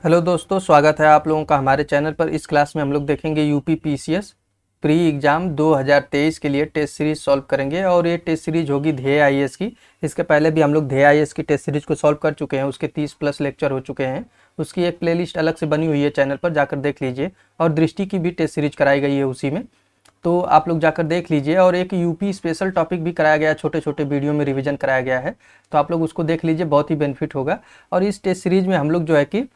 Hello दोस्तों, स्वागत है आप लोगों का हमारे चैनल पर। इस क्लास में हम लोग देखेंगे यूपी पीसीएस प्री एग्ज़ाम 2023 के लिए टेस्ट सीरीज सॉल्व करेंगे। और ये टेस्ट सीरीज होगी ध्येय आईएएस की। इसके पहले भी हम लोग ध्येय आईएएस की टेस्ट सीरीज को सॉल्व कर चुके हैं, उसके 30 प्लस लेक्चर हो चुके हैं। उसकी एक प्लेलिस्ट अलग से बनी हुई है चैनल पर, जाकर देख लीजिए। और दृष्टि की भी टेस्ट सीरीज कराई गई है उसी में, तो आप लोग जाकर देख लीजिए। और एक यूपी स्पेशल टॉपिक भी कराया गया है, छोटे छोटे वीडियो में रिवीजन कराया गया है, तो आप लोग उसको देख लीजिए, बहुत ही बेनिफिट होगा। और इस टेस्ट सीरीज में हम लोग जो है कि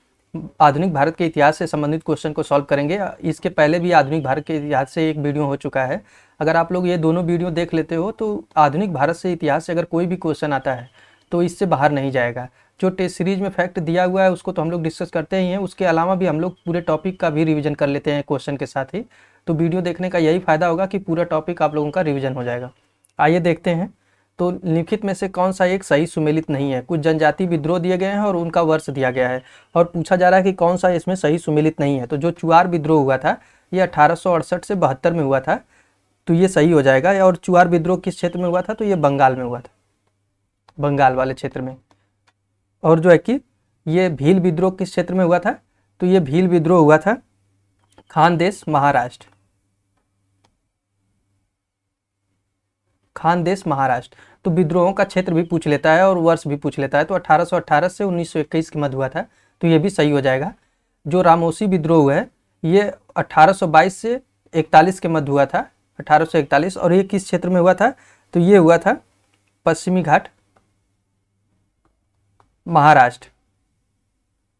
आधुनिक भारत के इतिहास से संबंधित क्वेश्चन को सॉल्व करेंगे। इसके पहले भी आधुनिक भारत के इतिहास से एक वीडियो हो चुका है। अगर आप लोग ये दोनों वीडियो देख लेते हो तो आधुनिक भारत से इतिहास से अगर कोई भी क्वेश्चन आता है तो इससे बाहर नहीं जाएगा। जो टेस्ट सीरीज में फैक्ट दिया हुआ है उसको तो हम लोग डिस्कस करते ही हैं, उसके अलावा भी हम लोग पूरे टॉपिक का भी रिवीजन कर लेते हैं क्वेश्चन के साथ ही। तो वीडियो देखने का यही फ़ायदा होगा कि पूरा टॉपिक आप लोगों का रिवीजन हो जाएगा। आइए देखते हैं। तो निम्नलिखित में से कौन सा एक सही सुमेलित नहीं है। कुछ जनजाति विद्रोह दिए गए हैं और उनका वर्ष दिया गया है, और पूछा जा रहा है कि कौन सा इसमें सही सुमेलित नहीं है। तो जो चुआर विद्रोह हुआ था ये 1868 से 72 में हुआ था, तो ये सही हो जाएगा। और चुआर विद्रोह किस क्षेत्र में हुआ था, तो ये बंगाल में हुआ था, बंगाल वाले क्षेत्र में। और जो है कि ये भील विद्रोह किस क्षेत्र में हुआ था, तो ये भील विद्रोह हुआ था खानदेश महाराष्ट्र, खानदेश महाराष्ट्र। तो विद्रोहों का क्षेत्र भी पूछ लेता है और वर्ष भी पूछ लेता है, तो 1818 से 1921 के मध्य हुआ था, तो ये भी सही हो जाएगा। जो रामोसी विद्रोह है ये 1822 से 41 के मध्य हुआ था, 1841। और ये किस क्षेत्र में हुआ था, तो ये हुआ था पश्चिमी घाट महाराष्ट्र,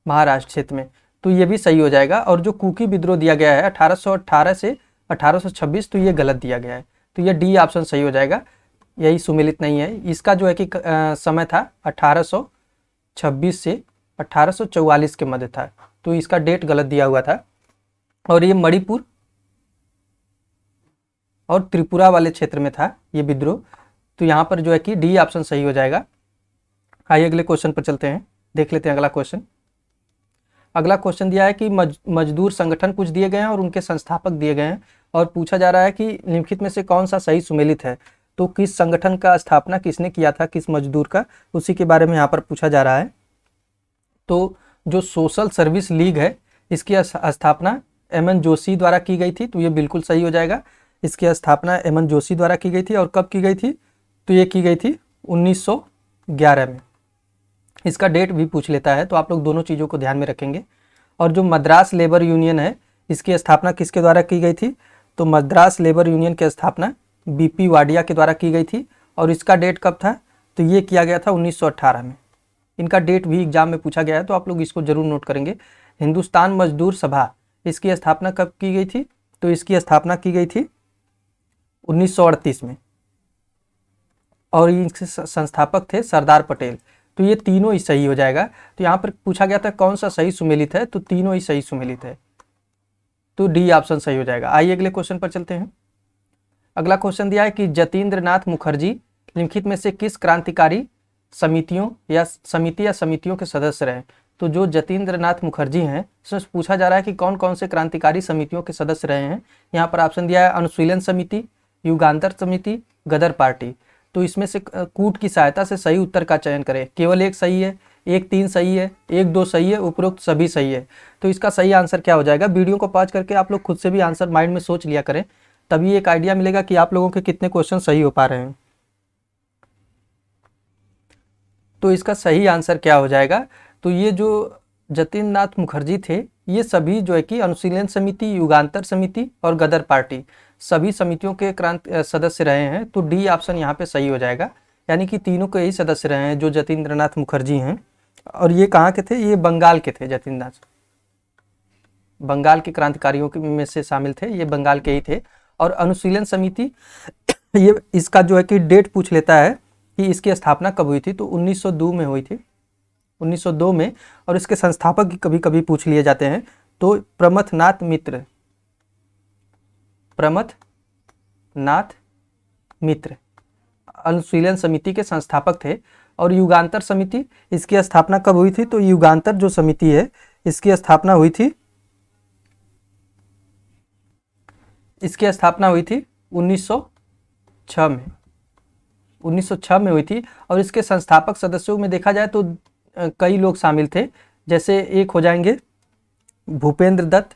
महाराष्ट्र क्षेत्र में, तो ये भी सही हो जाएगा। और जो कुकी विद्रोह दिया गया है 1818 से 1826, तो ये गलत दिया गया है, तो ये डी ऑप्शन सही हो जाएगा, यही सुमेलित नहीं है। इसका जो है कि समय था 1826 से 1844 के मध्य था, तो इसका डेट गलत दिया हुआ था। और ये मणिपुर और त्रिपुरा वाले क्षेत्र में था ये विद्रोह, तो यहाँ पर जो है कि डी ऑप्शन सही हो जाएगा। आइए अगले क्वेश्चन पर चलते हैं, देख लेते हैं अगला क्वेश्चन। अगला क्वेश्चन दिया है कि मजदूर संगठन कुछ दिए गए हैं और उनके संस्थापक दिए गए हैं, और पूछा जा रहा है कि निम्नलिखित में से कौन सा सही सुमेलित है। तो किस संगठन का स्थापना किसने किया था, किस मजदूर का, उसी के बारे में यहाँ पर पूछा जा रहा है। तो जो सोशल सर्विस लीग है इसकी स्थापना एमएन जोशी द्वारा की गई थी, तो ये बिल्कुल सही हो जाएगा। इसकी स्थापना एमएन जोशी द्वारा की गई थी, और कब की गई थी, तो ये की गई थी 1911 में। इसका डेट भी पूछ लेता है, तो आप लोग दोनों चीज़ों को ध्यान में रखेंगे। और जो मद्रास लेबर यूनियन है इसकी स्थापना किसके द्वारा की गई थी, तो मद्रास लेबर यूनियन की स्थापना बीपी वाडिया के द्वारा की गई थी। और इसका डेट कब था, तो ये किया गया था 1918 में। इनका डेट भी एग्जाम में पूछा गया है, तो आप लोग इसको जरूर नोट करेंगे। हिंदुस्तान मजदूर सभा इसकी स्थापना कब की गई थी, तो इसकी स्थापना की गई थी 1938 में, और इनके संस्थापक थे सरदार पटेल। तो ये तीनों ही सही हो जाएगा। तो यहाँ पर पूछा गया था कौन सा सही सुमेलित है, तो तीनों ही सही सुमेलित है, तो डी ऑप्शन सही हो जाएगा। आइए अगले क्वेश्चन पर चलते हैं। अगला क्वेश्चन दिया है कि जतीन्द्र नाथ मुखर्जी निम्नलिखित में से किस क्रांतिकारी समितियों या समितियों के सदस्य रहे। तो जो जतीन्द्र नाथ मुखर्जी हैं इसमें पूछा जा रहा है कि कौन कौन से क्रांतिकारी समितियों के सदस्य रहे हैं। यहाँ पर ऑप्शन दिया है अनुशीलन समिति, युगांतर समिति, गदर पार्टी। तो इसमें से कूट की सहायता से सही उत्तर का चयन करें। केवल एक सही है, एक 3 सही है, एक 2 सही है, उपरोक्त सभी सही है। तो इसका सही आंसर क्या हो जाएगा, वीडियो को पॉज करके आप लोग खुद से भी आंसर माइंड में सोच लिया करें, तभी एक आइडिया मिलेगा कि आप लोगों के कितने क्वेश्चन सही हो पा रहे हैं। तो इसका सही आंसर क्या हो जाएगा, तो ये जो जतीन्द्र नाथ मुखर्जी थे ये सभी जो है कि अनुशीलन समिति, युगांतर समिति और गदर पार्टी सभी समितियों के सदस्य रहे हैं, तो डी ऑप्शन यहाँ पे सही हो जाएगा। यानी कि तीनों के ही सदस्य रहे हैं जो जतीन्द्र नाथ मुखर्जी हैं। और ये कहाँ के थे, ये बंगाल के थे। जतीन्द्र नाथ बंगाल के क्रांतिकारियों में से शामिल थे, ये बंगाल के ही थे। और अनुशीलन समिति ये इसका जो है कि डेट पूछ लेता है कि इसकी स्थापना कब हुई थी, तो 1902 में हुई थी, 1902 में। और इसके संस्थापक कभी कभी पूछ लिए जाते हैं, तो प्रमथनाथ मित्र, प्रमथनाथ मित्र अनुशीलन समिति के संस्थापक थे। और युगांतर समिति इसकी स्थापना कब हुई थी, तो युगांतर जो समिति है इसकी स्थापना हुई थी, इसकी स्थापना हुई थी 1906 में, 1906 में हुई थी। और इसके संस्थापक सदस्यों में देखा जाए तो कई लोग शामिल थे, जैसे एक हो जाएंगे भूपेंद्र दत्त,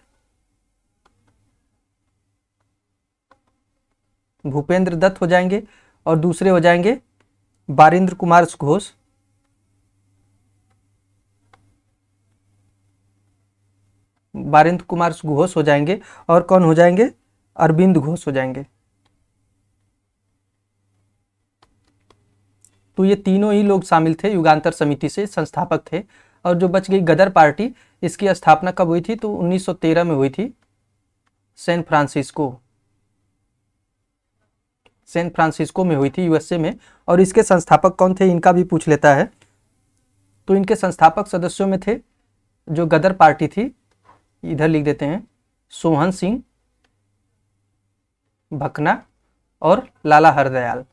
भूपेंद्र दत्त हो जाएंगे, और दूसरे हो जाएंगे बारिंद्र कुमार घोष, बारिंद्र कुमार घोष हो जाएंगे, और कौन हो जाएंगे, अरविंद घोष हो जाएंगे। तो ये तीनों ही लोग शामिल थे, युगांतर समिति से संस्थापक थे। और जो बच गई गदर पार्टी, इसकी स्थापना कब हुई थी, तो 1913 में हुई थी, सैन फ्रांसिस्को में हुई थी, यूएसए में। और इसके संस्थापक कौन थे, इनका भी पूछ लेता है। तो इनके संस्थापक सदस्यों में थे, जो गदर पार्टी थी, इधर लिख देते हैं, सोहन सिंह, भकना और लाला हरदयाल।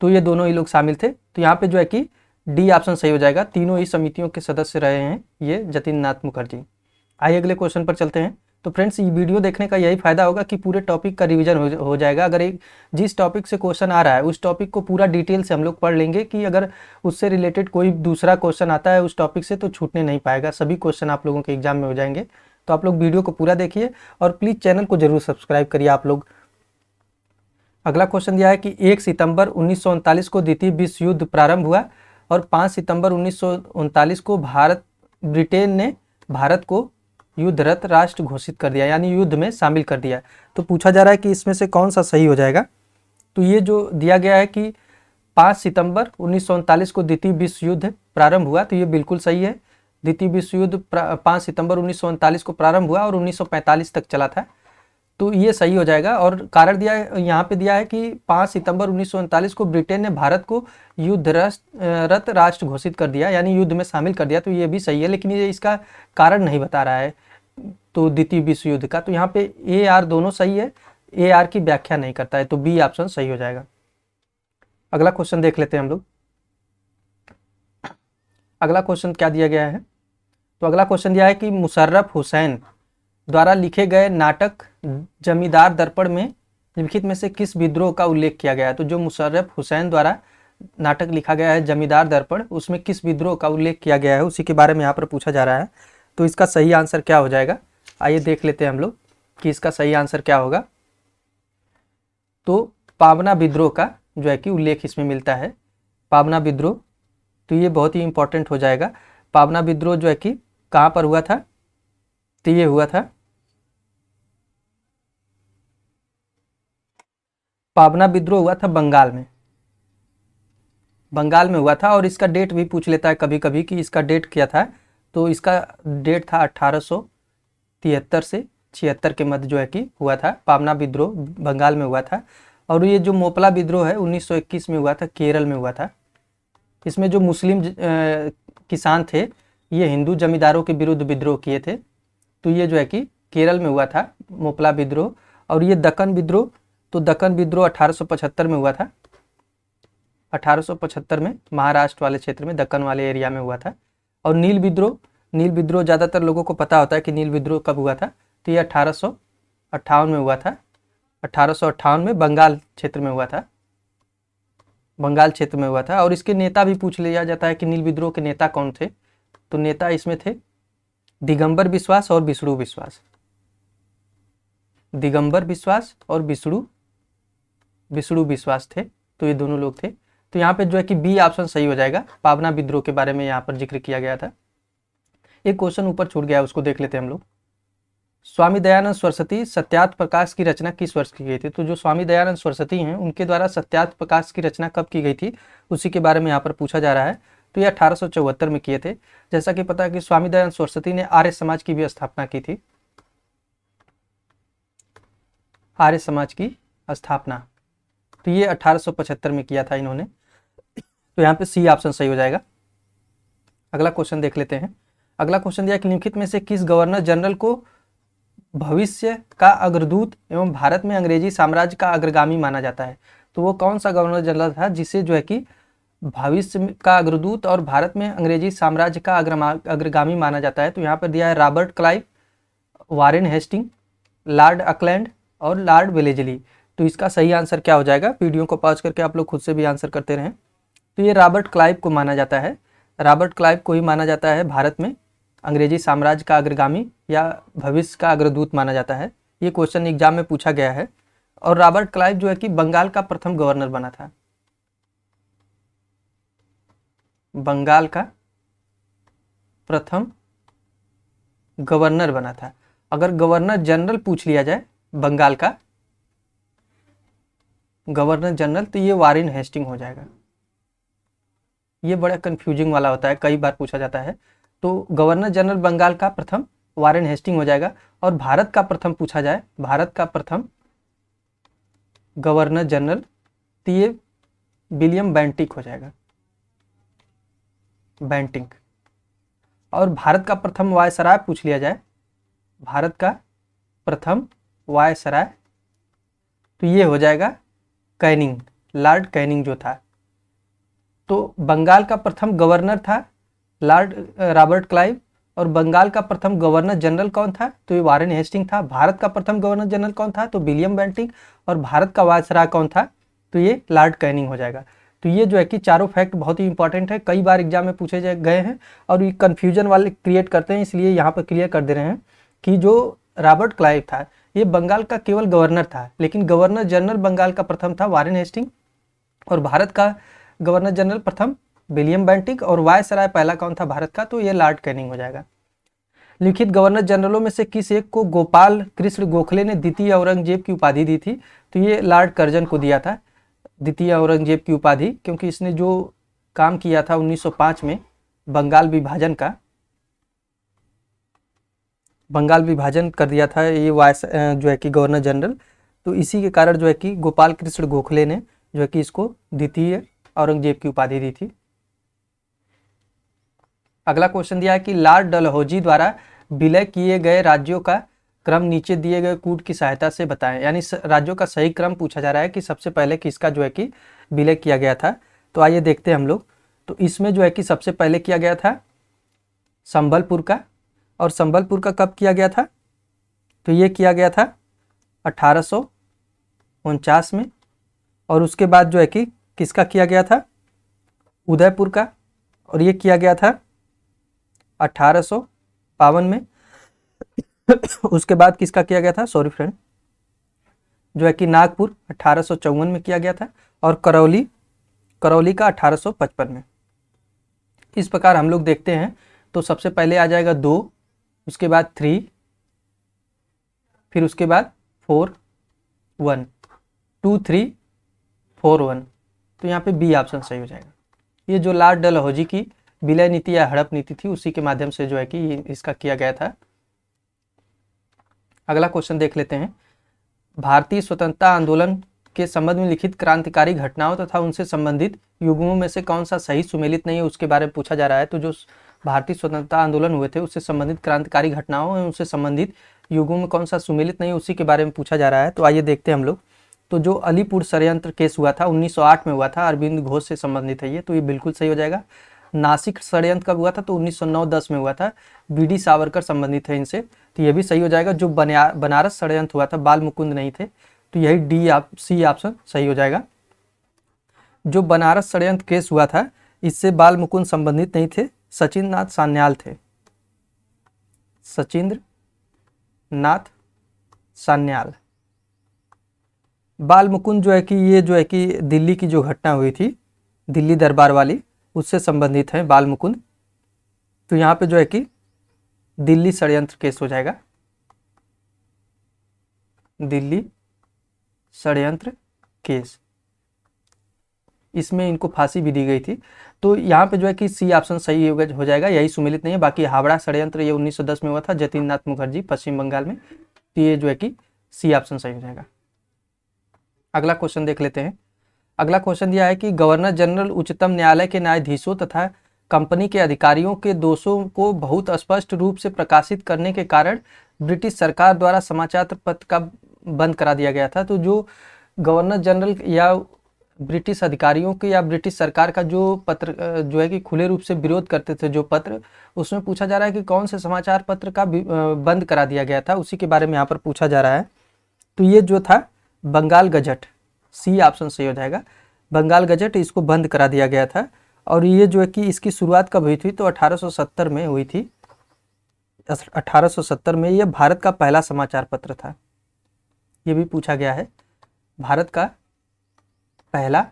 तो ये दोनों ही लोग शामिल थे। तो यहाँ पे जो है कि डी ऑप्शन सही हो जाएगा। तीनों ही समितियों के सदस्य रहे हैं ये जतिन नाथ मुखर्जी। आइए अगले क्वेश्चन पर चलते हैं। तो फ्रेंड्स, ये वीडियो देखने का यही फायदा होगा कि पूरे टॉपिक का रिवीजन हो जाएगा। अगर एक जिस टॉपिक से क्वेश्चन आ रहा है उस टॉपिक को पूरा डिटेल से हम लोग पढ़ लेंगे, कि अगर उससे रिलेटेड कोई दूसरा क्वेश्चन आता है उस टॉपिक से तो छूटने नहीं पाएगा। सभी क्वेश्चन आप लोगों के एग्जाम में हो जाएंगे। तो आप लोग वीडियो को पूरा देखिए और प्लीज़ चैनल को जरूर सब्सक्राइब करिए आप लोग। अगला क्वेश्चन दिया है कि 1 सितंबर 1939 को द्वितीय विश्व युद्ध प्रारंभ हुआ और 5 सितंबर 1939 को ब्रिटेन ने भारत को युद्धरत राष्ट्र घोषित कर दिया, यानी युद्ध में शामिल कर दिया। तो पूछा जा रहा है कि इसमें से कौन सा सही हो जाएगा। तो ये जो दिया गया है कि 5 सितंबर 1939 को द्वितीय विश्व युद्ध प्रारंभ हुआ, तो ये बिल्कुल सही है। द्वितीय विश्व युद्ध 5 सितंबर 1939 को प्रारंभ हुआ और 1945 तक चला था। तो ये सही हो जाएगा। और कारण दिया है, यहाँ पे दिया है कि 5 सितंबर 1939 को ब्रिटेन ने भारत को युद्धरत राष्ट्र घोषित कर दिया, यानी युद्ध में शामिल कर दिया। तो ये भी सही है, लेकिन ये इसका कारण नहीं बता रहा है तो द्वितीय विश्व युद्ध का। तो यहाँ पे ए आर दोनों सही है, ए आर की व्याख्या नहीं करता है, तो बी ऑप्शन सही हो जाएगा। अगला क्वेश्चन देख लेते हैं हम लोग। अगला क्वेश्चन क्या दिया गया है। तो अगला क्वेश्चन दिया है कि मुशर्रफ हुसैन द्वारा लिखे गए नाटक जमींदार दर्पण में निम्नलिखित में से किस विद्रोह का उल्लेख किया गया है। तो जो मुशर्रफ हुसैन द्वारा नाटक लिखा गया है जमींदार दर्पण, उसमें किस विद्रोह का उल्लेख किया गया है, उसी के बारे में यहाँ पर पूछा जा रहा है। तो इसका सही आंसर क्या हो जाएगा, आइए देख लेते हैं हम लोग कि इसका सही आंसर क्या होगा। तो पावना विद्रोह का जो है कि उल्लेख इसमें मिलता है, पावना विद्रोह। तो ये बहुत ही इंपॉर्टेंट हो जाएगा। पावना विद्रोह जो है कि कहाँ पर हुआ था, तो ये हुआ था, पावना विद्रोह हुआ था बंगाल में, बंगाल में हुआ था। और इसका डेट भी पूछ लेता है कभी कभी कि इसका डेट क्या था। तो इसका डेट था 1873 से 76 के मध्य जो है कि हुआ था। पावना विद्रोह बंगाल में हुआ था। और ये जो मोपला विद्रोह है 1921 में हुआ था, केरल में हुआ था। इसमें जो मुस्लिम किसान थे ये हिंदू जमींदारों के विरुद्ध विद्रोह किए थे। तो ये जो है कि केरल में हुआ था मोपला विद्रोह। और ये दक्कन विद्रोह, तो दक्कन विद्रोह 1875 में हुआ था। 1875 में महाराष्ट्र वाले क्षेत्र में, दक्कन वाले एरिया में हुआ था। और नील विद्रोह ज़्यादातर लोगों को पता होता है कि नील विद्रोह कब हुआ था। तो ये 1858 में हुआ था। 1858 में बंगाल क्षेत्र में हुआ था, बंगाल क्षेत्र में हुआ था। और इसके नेता भी पूछ लिया जाता है कि नील विद्रोह के नेता कौन थे। तो नेता इसमें थे दिगंबर बिश्वास और विष्णु विश्वास, दिगंबर विश्वास और विष्णु विश्वास थे। तो ये दोनों लोग थे। तो यहाँ पे जो है कि बी ऑप्शन सही हो जाएगा। पावना विद्रोह के बारे में यहाँ पर जिक्र किया गया था। एक क्वेश्चन ऊपर छूट गया, उसको देख लेते हैं हम लोग। स्वामी दयानंद सरस्वती सत्यार्थ प्रकाश की रचना किस वर्ष की गई थी। तो जो स्वामी दयानंद सरस्वती हैं उनके द्वारा सत्यार्थ प्रकाश की रचना कब की गई थी, उसी के बारे में यहाँ पर पूछा जा रहा है। तो ये 1874 में किए थे। जैसा कि पता है कि स्वामी दयानंद सरस्वती ने आर्य समाज की भी स्थापना की थी, आर्य समाज की स्थापना। तो ये 1875 में किया था इन्होंने। तो यहाँ पे सी ऑप्शन सही हो जाएगा। अगला क्वेश्चन देख लेते हैं। अगला क्वेश्चन दिया कि निम्नलिखित में से किस गवर्नर जनरल को भविष्य का अग्रदूत एवं भारत में अंग्रेजी साम्राज्य का अग्रगामी माना जाता है। तो वो कौन सा गवर्नर जनरल था जिसे जो है कि भविष्य का अग्रदूत और भारत में अंग्रेजी साम्राज्य का अग्रगामी माना जाता है। तो यहाँ पर दिया है Robert Clive, Warren Hastings, Lord Auckland और लॉर्ड वेलेजली। तो इसका सही आंसर क्या हो जाएगा, वीडियो को पॉज करके आप लोग खुद से भी आंसर करते रहें। तो ये रॉबर्ट क्लाइव को माना जाता है, रॉबर्ट क्लाइव को ही माना जाता है भारत में अंग्रेजी साम्राज्य का अग्रगामी या भविष्य का अग्रदूत माना जाता है। ये क्वेश्चन एग्जाम में पूछा गया है। और रॉबर्ट क्लाइव जो है कि बंगाल का प्रथम गवर्नर बना था। बंगाल का प्रथम गवर्नर बना था। अगर गवर्नर जनरल पूछ लिया जाए बंगाल का गवर्नर जनरल, तो ये वारेन हेस्टिंग हो जाएगा। ये बड़ा कंफ्यूजिंग वाला होता है, कई बार पूछा जाता है। तो गवर्नर जनरल बंगाल का प्रथम वारेन हेस्टिंग हो जाएगा। और भारत का प्रथम पूछा जाए, भारत का प्रथम गवर्नर जनरल, तो ये विलियम बेंटिक हो जाएगा, बेंटिक। और भारत का प्रथम वायसराय पूछ लिया जाए, भारत का प्रथम वायसराय, तो ये हो जाएगा कैनिंग, लॉर्ड कैनिंग जो था। तो बंगाल का प्रथम गवर्नर था लॉर्ड रॉबर्ट क्लाइव, और बंगाल का प्रथम गवर्नर जनरल कौन था, तो ये वारेन हेस्टिंग था। भारत का प्रथम गवर्नर जनरल कौन था, तो विलियम बेंटिक। और भारत का वायसराय कौन था, तो ये लॉर्ड कैनिंग हो जाएगा। तो ये जो है कि चारों फैक्ट बहुत ही इंपॉर्टेंट है, कई बार एग्जाम में पूछे गए हैं और ये कन्फ्यूजन वाले क्रिएट करते हैं, इसलिए यहाँ पर क्लियर कर दे रहे हैं कि जो रॉबर्ट क्लाइव था ये बंगाल का केवल गवर्नर था, लेकिन गवर्नर जनरल बंगाल का प्रथम था वारेन हेस्टिंग, और भारत का गवर्नर जनरल प्रथम विलियम बेंटिक, और वायसराय पहला कौन था भारत का, तो ये लॉर्ड कैनिंग हो जाएगा। लिखित गवर्नर जनरलों में से किस एक को गोपाल कृष्ण गोखले ने द्वितीय औरंगजेब की उपाधि दी थी, तो ये लॉर्ड कर्जन को दिया था द्वितीय औरंगजेब की उपाधि, क्योंकि इसने जो काम किया था 1905 में बंगाल विभाजन का, बंगाल विभाजन कर दिया था ये जो है कि गवर्नर जनरल, तो इसी के कारण जो है कि गोपाल कृष्ण गोखले ने जो है कि इसको द्वितीय औरंगजेब की उपाधि दी थी। अगला क्वेश्चन दिया है कि लॉर्ड डलहौजी द्वारा विलय किए गए राज्यों का क्रम नीचे दिए गए कूट की सहायता से बताएं। यानी राज्यों का सही क्रम पूछा जा रहा है कि सबसे पहले किसका जो है कि विलय किया गया था। तो आइए देखते हैं हम लोग। तो इसमें जो है कि सबसे पहले किया गया था संबलपुर का, और संबलपुर का कब किया गया था, तो ये किया गया था 1849 में। और उसके बाद जो है कि किसका किया गया था, उदयपुर का, और ये किया गया था 1852 में। उसके बाद किसका किया गया था, सॉरी फ्रेंड, जो है कि नागपुर 1854 में किया गया था, और करौली का 1855 में। इस प्रकार हम लोग देखते हैं। तो सबसे पहले आ जाएगा 2, उसके बाद 3, फिर उसके बाद 4 1 2 3 4 1, तो यहाँ पे बी ऑप्शन सही हो जाएगा। ये जो लॉर्ड डलहौजी की विलय नीति या हड़प नीति थी, उसी के माध्यम से जो है कि इसका किया गया था। अगला क्वेश्चन देख लेते हैं। भारतीय स्वतंत्रता आंदोलन के संबंध में लिखित क्रांतिकारी घटनाओं तथा उनसे संबंधित युग्मों में से कौन सा सही सुमेलित नहीं है, उसके बारे में पूछा जा रहा है। तो जो भारतीय स्वतंत्रता आंदोलन हुए थे उससे संबंधित क्रांतिकारी घटनाओं एवं उनसे संबंधित युगों में कौन सा सुमेलित नहीं है, उसी के बारे में पूछा जा रहा है। तो आइए देखते हैं हम लोग। तो जो अलीपुर षड्यंत्र केस हुआ था 1908 में हुआ था, अरविंद घोष से संबंधित है ये, तो ये बिल्कुल सही हो जाएगा। नासिक षड्यंत्र कब हुआ था, तो 1909-10 में हुआ था, बीडी सावरकर संबंधित है इनसे, तो ये भी सही हो जाएगा। जो बनारस षड्यंत्र हुआ था बाल मुकुंद नहीं थे, तो यही सी ऑप्शन सही हो जाएगा। जो बनारस षड्यंत्र केस हुआ था इससे बाल मुकुंद संबंधित नहीं थे, सचिंद्र नाथ सान्याल थे, सचिंद्र नाथ सान्याल। बाल मुकुंद जो है कि ये जो है कि दिल्ली की जो घटना हुई थी दिल्ली दरबार वाली, उससे संबंधित है बाल मुकुंद, तो यहाँ पे जो है कि दिल्ली षड्यंत्र केस हो जाएगा, दिल्ली षड्यंत्र केस, इसमें इनको फांसी भी दी गई थी। तो यहाँ पे जो है कि सी ऑप्शन सही हो जाएगा, यही सुमेलित नहीं है। बाकी हावड़ा षड्यंत्र ये 1910 में हुआ था, जतिन नाथ मुखर्जी पश्चिम बंगाल में, तो ये जो है कि सी ऑप्शन सही हो जाएगा। अगला क्वेश्चन देख लेते हैं। अगला क्वेश्चन दिया है कि गवर्नर जनरल उच्चतम न्यायालय के न्यायाधीशों तथा कंपनी के अधिकारियों के दोषों को बहुत स्पष्ट रूप से प्रकाशित करने के कारण ब्रिटिश सरकार द्वारा समाचार पत्र का बंद करा दिया गया था। तो जो गवर्नर जनरल या ब्रिटिश अधिकारियों के या ब्रिटिश सरकार का जो पत्र जो है कि खुले रूप से विरोध करते थे जो पत्र, उसमें पूछा जा रहा है कि कौन से समाचार पत्र का बंद करा दिया गया था, उसी के बारे में यहाँ पर पूछा जा रहा है। तो ये जो था बंगाल गजट, सी ऑप्शन सही हो जाएगा। बंगाल गजट, इसको बंद करा दिया गया था। और ये जो है कि इसकी शुरुआत कब हुई थी, तो 1870 में हुई थी, 1870 में यह भारत का पहला समाचार पत्र था। ये भी पूछा गया है, भारत का पहला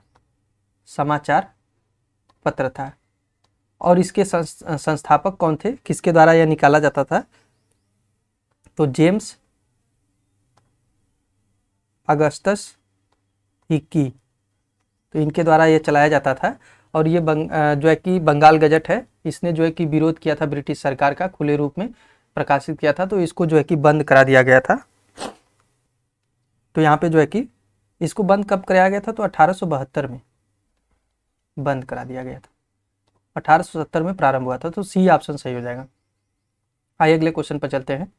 समाचार पत्र था। और इसके संस्थापक कौन थे, किसके द्वारा यह निकाला जाता था? तो जेम्स अगस्टस हिक्की, तो इनके द्वारा ये चलाया जाता था। और ये जो है कि बंगाल गजट है, इसने जो है कि विरोध किया था ब्रिटिश सरकार का, खुले रूप में प्रकाशित किया था, तो इसको जो है कि बंद करा दिया गया था। तो यहाँ पे जो है कि इसको बंद कब कराया गया था? तो 1872 में बंद करा दिया गया था। 1870 में प्रारंभ हुआ था। तो सी ऑप्शन सही हो जाएगा। आइए अगले क्वेश्चन पर चलते हैं।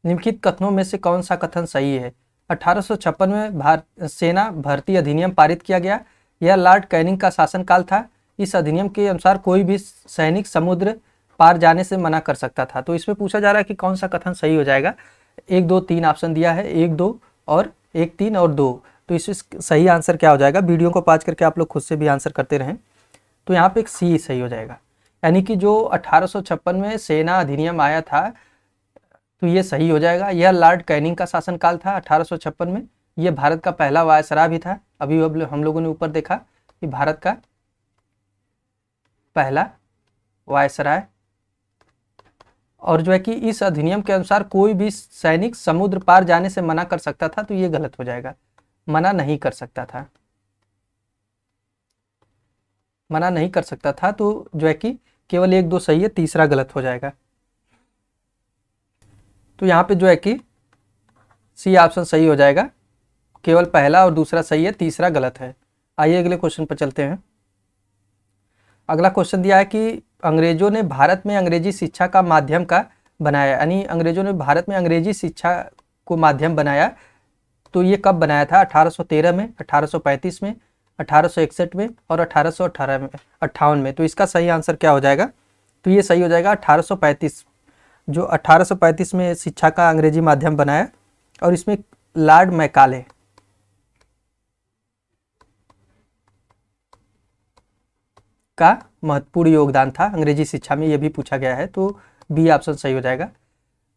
निम्नलिखित कथनों में से कौन सा कथन सही है? 1856 में सेना भर्ती अधिनियम पारित किया गया। यह लॉर्ड कैनिंग का शासनकाल था। इस अधिनियम के अनुसार कोई भी सैनिक समुद्र पार जाने से मना कर सकता था। तो इसमें पूछा जा रहा है कि कौन सा कथन सही हो जाएगा। 1, 2, 3 ऑप्शन दिया है, 1, 2 और 1, 3 और 2। तो इसमें सही आंसर क्या हो जाएगा? वीडियो को पॉज करके आप लोग खुद से भी आंसर करते रहें। तो यहाँ पे एक सी सही हो जाएगा, यानी कि जो 1856 में सेना अधिनियम आया था, तो ये सही हो जाएगा। यह लॉर्ड कैनिंग का शासनकाल था 1856 में। यह भारत का पहला वायसराय भी था। अभी हम लोगों ने ऊपर देखा कि भारत का पहला वायसराय। और जो है कि इस अधिनियम के अनुसार कोई भी सैनिक समुद्र पार जाने से मना कर सकता था, तो ये गलत हो जाएगा। मना नहीं कर सकता था, मना नहीं कर सकता था, तो जो है कि केवल 1, 2 सही है, तीसरा गलत हो जाएगा। तो यहाँ पे जो है कि सी ऑप्शन सही हो जाएगा। केवल पहला और दूसरा सही है, तीसरा गलत है। आइए अगले क्वेश्चन पर चलते हैं। अगला क्वेश्चन दिया है कि अंग्रेजों ने भारत में अंग्रेजी शिक्षा का माध्यम का बनाया, यानी अंग्रेजों ने भारत में अंग्रेजी शिक्षा को माध्यम बनाया। तो ये कब बनाया था? 1813 में, 1835 में, 1861 में और 1858 में। तो इसका सही आंसर क्या हो जाएगा? तो ये सही हो जाएगा 1835। जो 1835 में शिक्षा का अंग्रेजी माध्यम बनाया, और इसमें लॉर्ड मैकाले का महत्वपूर्ण योगदान था अंग्रेजी शिक्षा में, यह भी पूछा गया है। तो बी ऑप्शन सही हो जाएगा।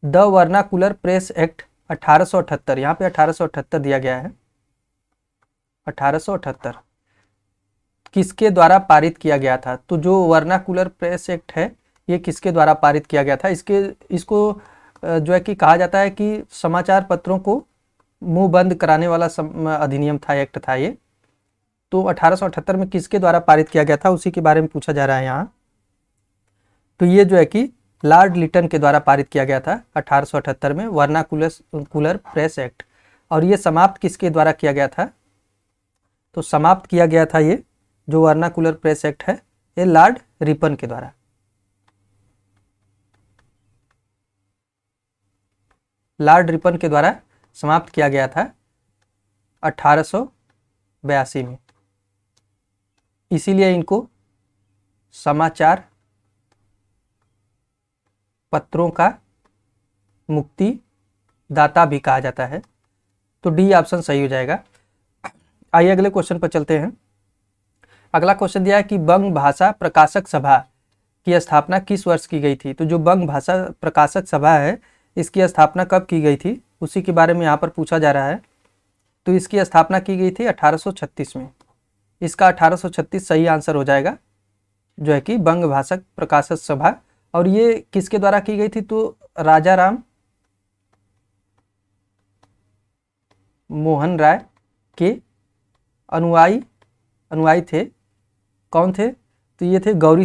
द वर्नाकुलर प्रेस एक्ट 1878, यहाँ पे 1878 दिया गया है। 1878 किसके द्वारा पारित किया गया था? तो जो वर्नाकुलर प्रेस एक्ट है, ये किसके द्वारा पारित किया गया था? इसको जो है कि कहा जाता है कि समाचार पत्रों को मुंह बंद कराने वाला अधिनियम था, एक्ट था ये। तो 1878 में किसके द्वारा पारित किया गया था, उसी के बारे में पूछा जा रहा है यहाँ। तो ये जो है कि लॉर्ड लिटन के द्वारा पारित किया गया था 1878 में, वर्नाकुलर प्रेस एक्ट। और ये समाप्त किसके द्वारा किया गया था? तो समाप्त किया गया था ये जो वर्नाकुलर प्रेस एक्ट है, ये लॉर्ड रिपन के द्वारा। लॉर्ड रिपन के द्वारा समाप्त किया गया था 1882 में। इसीलिए इनको समाचार पत्रों का मुक्तिदाता भी कहा जाता है। तो डी ऑप्शन सही हो जाएगा। आइए अगले क्वेश्चन पर चलते हैं। अगला क्वेश्चन दिया है कि बंग भाषा प्रकाशक सभा की स्थापना किस वर्ष की गई थी? तो जो बंग भाषा प्रकाशक सभा है, इसकी स्थापना कब की गई थी, उसी के बारे में यहाँ पर पूछा जा रहा है। तो इसकी स्थापना की गई थी 1836 में। इसका 1836 सही आंसर हो जाएगा, जो है कि बंग भाषा प्रकाशक सभा। और ये किसके द्वारा की गई थी? तो राजा राम मोहन राय के अनुयायी थे। कौन थे? तो ये थे गौरी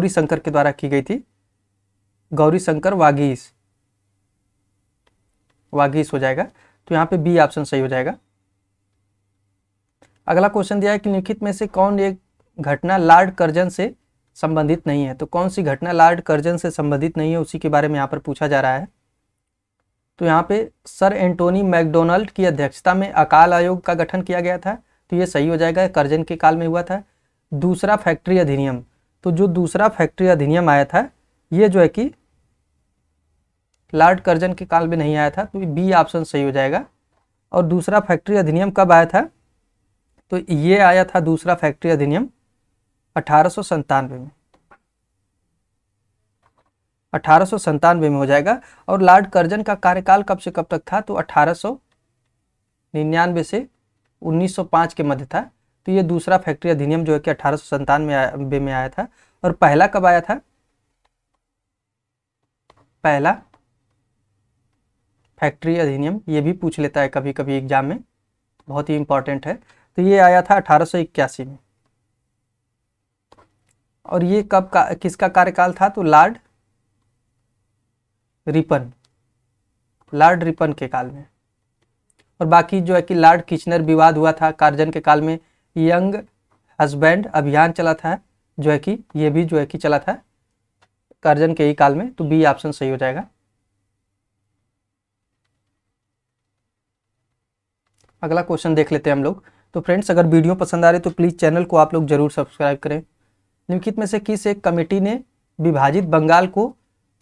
शंकर के द्वारा की गई थी। गौरी शंकर वागीश हो जाएगा। तो यहाँ पे बी ऑप्शन सही हो जाएगा। अगला क्वेश्चन दिया है कि निम्नलिखित में से कौन एक घटना लॉर्ड कर्जन से संबंधित नहीं है? तो कौन सी घटना लॉर्ड कर्जन से संबंधित नहीं है, उसी के बारे में यहाँ पर पूछा जा रहा है। तो यहाँ पे सर एंटोनी मैकडोनाल्ड की अध्यक्षता में अकाल आयोग का गठन किया गया था। तो ये सही हो जाएगा, कर्जन के काल में हुआ था। दूसरा फैक्ट्री अधिनियम, तो जो दूसरा फैक्ट्री अधिनियम आया था, ये जो है कि लॉर्ड कर्जन के काल में नहीं आया था। तो बी ऑप्शन सही हो जाएगा। और दूसरा फैक्ट्री अधिनियम कब आया था? तो ये आया था दूसरा फैक्ट्री अधिनियम 1897 में, 1897 में हो जाएगा। और लॉर्ड कर्जन का कार्यकाल कब से कब तक था, तो 1899 से 1905 के मध्य था। तो ये दूसरा फैक्ट्री अधिनियम जो है कि 1897 में आया था। और पहला कब आया था, पहला फैक्ट्री अधिनियम, ये भी पूछ लेता है कभी कभी एग्जाम में, बहुत ही इंपॉर्टेंट है। तो ये आया था 1881 में। और ये कब का किसका कार्यकाल था, तो लॉर्ड रिपन, लॉर्ड रिपन के काल में। और बाकी जो है कि लॉर्ड किचनर विवाद हुआ था कर्जन के काल में। यंग हस्बैंड अभियान चला था जो है कि ये भी जो है कि चला था कर्जन के ही काल में। तो बी ऑप्शन सही हो जाएगा। अगला क्वेश्चन देख लेते हैं हम लोग। तो फ्रेंड्स, अगर वीडियो पसंद आ रही तो प्लीज़ चैनल को आप लोग जरूर सब्सक्राइब करें। निम्नलिखित में से किस एक कमेटी ने विभाजित बंगाल को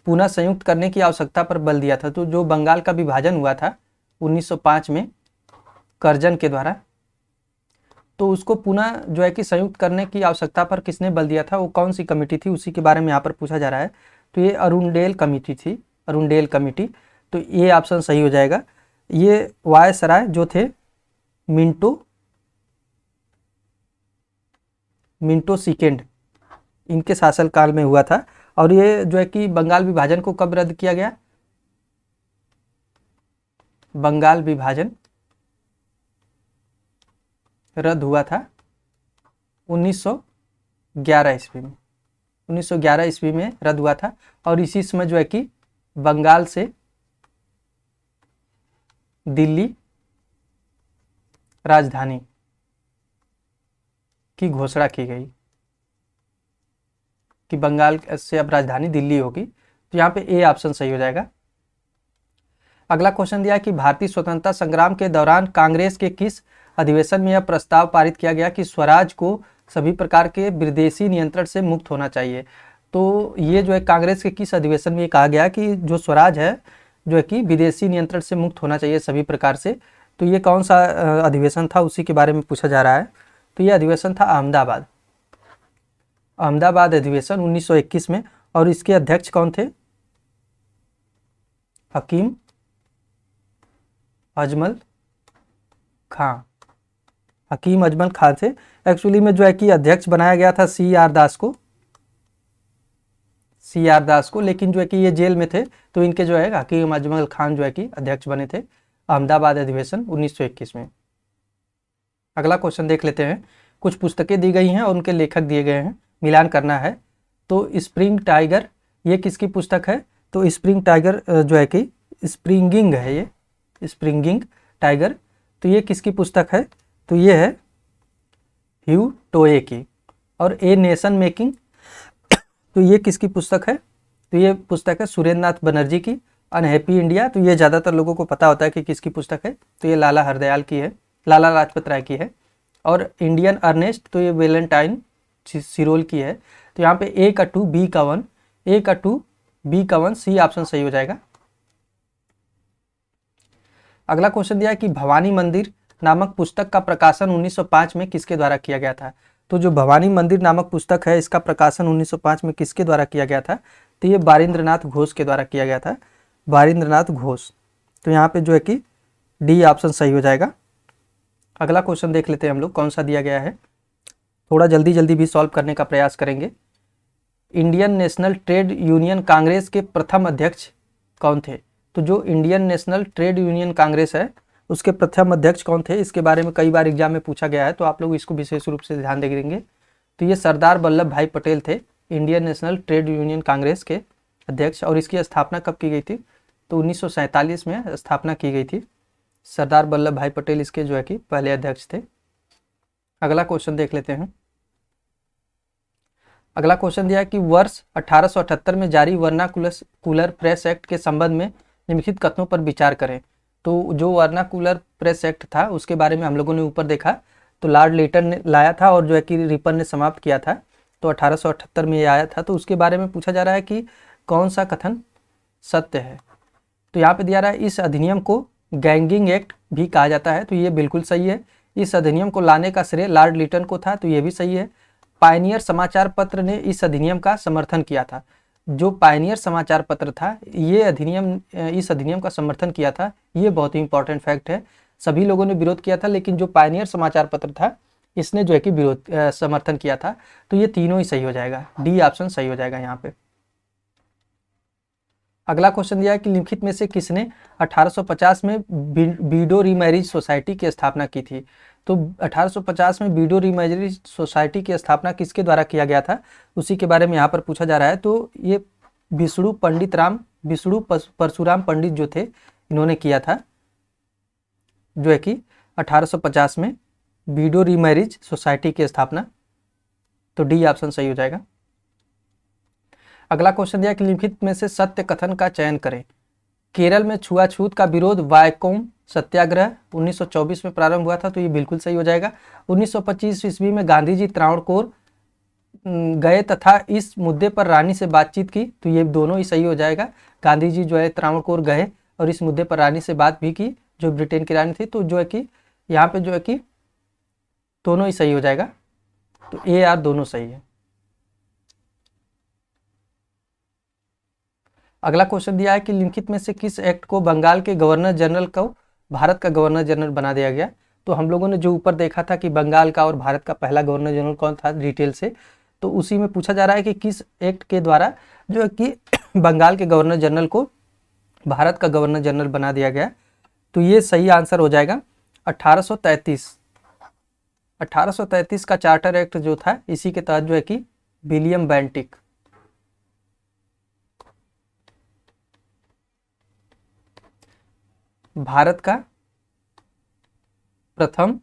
पुनः संयुक्त करने की आवश्यकता पर बल दिया था। तो जो बंगाल का विभाजन हुआ था 1905 में कर्जन के द्वारा, तो उसको पुनः जो है कि संयुक्त करने की आवश्यकता पर किसने बल दिया था, वो कौन सी कमेटी थी, उसी के बारे में यहाँ पर पूछा जा रहा है। तो ये अरुणडेल कमेटी थी, अरुणडेल कमेटी। तो ये ऑप्शन सही हो जाएगा। ये वायसराय जो थे मिंटो सेकेंड, इनके शासनकाल में हुआ था। और ये जो है कि बंगाल विभाजन को कब रद्द किया गया, बंगाल विभाजन रद्द हुआ था 1911 ईस्वी में, 1911 ईस्वी में रद्द हुआ था। और इसी समय जो है कि बंगाल से दिल्ली राजधानी की घोषणा की गई कि बंगाल से अब राजधानी दिल्ली होगी। तो यहाँ पे ए ऑप्शन सही हो जाएगा। अगला क्वेश्चन दिया है कि भारतीय स्वतंत्रता संग्राम के दौरान कांग्रेस के किस अधिवेशन में यह प्रस्ताव पारित किया गया कि स्वराज को सभी प्रकार के विदेशी नियंत्रण से मुक्त होना चाहिए। तो ये जो है कांग्रेस के किस अधिवेशन में ये कहा गया कि जो स्वराज है जो है कि विदेशी नियंत्रण से मुक्त होना चाहिए सभी प्रकार से। तो ये कौन सा अधिवेशन था, उसी के बारे में पूछा जा रहा है। तो ये अधिवेशन था अहमदाबाद, अहमदाबाद अधिवेशन 1921 में। और इसके अध्यक्ष कौन थे, हकीम अजमल खां, हकीम अजमल खां से एक्चुअली में जो है कि अध्यक्ष बनाया गया था CR दास को, CR दास को। लेकिन जो है कि ये जेल में थे तो इनके जो है हकीम अजमल खान जो है कि अध्यक्ष बने थे अहमदाबाद अधिवेशन 1921 में। अगला क्वेश्चन देख लेते हैं। कुछ पुस्तकें दी गई हैं और उनके लेखक दिए गए हैं, मिलान करना है। तो स्प्रिंग टाइगर ये किसकी पुस्तक है, तो स्प्रिंग टाइगर जो है कि स्प्रिंगिंग है, ये स्प्रिंगिंग टाइगर। तो ये किसकी पुस्तक है, तो ये है ह्यू टोए की। और ए नेशन मेकिंग, तो ये किसकी पुस्तक है, तो ये पुस्तक है सुरेंद्र नाथ बनर्जी की। अनहैप्पी इंडिया, तो ये ज़्यादातर लोगों को पता होता है कि किसकी पुस्तक है, तो ये लाला हरदयाल की है, लाला लाजपत राय की है। और इंडियन अर्नेस्ट, तो ये वेलेंटाइन सिरोल की है। तो यहाँ पे ए का 2 बी का 1, ए का 2 बी का 1, सी ऑप्शन सही हो जाएगा। अगला क्वेश्चन दिया है कि भवानी मंदिर नामक पुस्तक का प्रकाशन 1905 में किसके द्वारा किया गया था। तो जो भवानी मंदिर नामक पुस्तक है इसका प्रकाशन 1905 में किसके द्वारा किया गया था, तो ये बारिंद्रनाथ घोष के द्वारा किया गया था, बारिंद्रनाथ घोष। तो यहाँ पे जो है कि डी ऑप्शन सही हो जाएगा। अगला क्वेश्चन देख लेते हैं हम लोग कौन सा दिया गया है, थोड़ा जल्दी जल्दी भी सॉल्व करने का प्रयास करेंगे। Indian national trade union Congress के प्रथम अध्यक्ष कौन थे। तो जो Indian national trade union Congress है उसके प्रथम अध्यक्ष कौन थे, इसके बारे में कई बार एग्जाम में पूछा गया है, तो आप लोग इसको विशेष रूप से ध्यान देंगे। तो ये सरदार वल्लभ भाई पटेल थे, Indian national trade union Congress के अध्यक्ष। और इसकी स्थापना कब की गई थी, तो 1947 में स्थापना की गई थी। सरदार वल्लभ भाई पटेल इसके जो है कि पहले अध्यक्ष थे। अगला क्वेश्चन देख लेते हैं। अगला क्वेश्चन दिया है कि वर्ष 1878 में जारी वर्नाकुलर प्रेस एक्ट के संबंध में निम्नलिखित कथनों पर विचार करें। तो जो वर्नाकुलर प्रेस एक्ट था उसके बारे में हम लोगों ने ऊपर देखा, तो लॉर्ड लेटन ने लाया था और जो है कि रिपन ने समाप्त किया था। तो 1878 में ये आया था। तो उसके बारे में पूछा जा रहा है कि कौन सा कथन सत्य है। तो यहाँ पे दिया रहा है इस अधिनियम को गैंगिंग एक्ट भी कहा जाता है, तो ये बिल्कुल सही है। इस अधिनियम को लाने का श्रेय लॉर्ड लिटन को था, तो ये भी सही है। पायनियर समाचार पत्र ने इस अधिनियम का समर्थन किया था। जो पायनियर समाचार पत्र था ये अधिनियम इस अधिनियम का समर्थन किया था। ये बहुत ही इंपॉर्टेंट फैक्ट है। सभी लोगों ने विरोध किया था, लेकिन जो पायनियर समाचार पत्र था इसने जो है कि विरोध समर्थन किया था। तो ये तीनों ही सही हो जाएगा, डी ऑप्शन सही हो जाएगा यहाँ पे। अगला क्वेश्चन दिया है कि निम्नलिखित में से किसने 1850 में बीडो रीमैरिज सोसाइटी की स्थापना की थी। तो 1850 में बीडो रीमैरिज सोसाइटी की स्थापना किसके द्वारा किया गया था, उसी के बारे में यहाँ पर पूछा जा रहा है। तो ये विष्णु परशुराम पंडित जो थे इन्होंने किया था, जो है कि 1850 में बीडो रीमैरिज सोसाइटी की स्थापना। तो डी ऑप्शन सही हो जाएगा। अगला क्वेश्चन दिया कि निम्नलिखित में से सत्य कथन का चयन करें। केरल में छुआछूत का विरोध वायकोम सत्याग्रह 1924 में प्रारंभ हुआ था। तो ये बिल्कुल सही हो जाएगा। 1925 ईस्वी में गांधी जी त्रावणकोर गए तथा इस मुद्दे पर रानी से बातचीत की। तो ये दोनों ही सही हो जाएगा। गांधी जी जो है त्रावणकोर गए और इस मुद्दे पर रानी से बात भी की, जो ब्रिटेन की रानी थी। तो जो है कि यहाँ पे जो है कि दोनों ही सही हो जाएगा। तो ए आर दोनों सही है। अगला क्वेश्चन दिया है कि निम्नलिखित में से किस एक्ट को बंगाल के गवर्नर जनरल को भारत का गवर्नर जनरल बना दिया गया। तो हम लोगों ने जो ऊपर देखा था कि बंगाल का और भारत का पहला गवर्नर जनरल कौन था डिटेल से, तो उसी में पूछा जा रहा है कि किस एक्ट के द्वारा जो है कि बंगाल के गवर्नर जनरल को भारत का गवर्नर जनरल बना दिया गया। तो ये सही आंसर हो जाएगा 1833 का चार्टर एक्ट जो था, इसी के तहत जो है कि विलियम बेंटिक भारत का प्रथम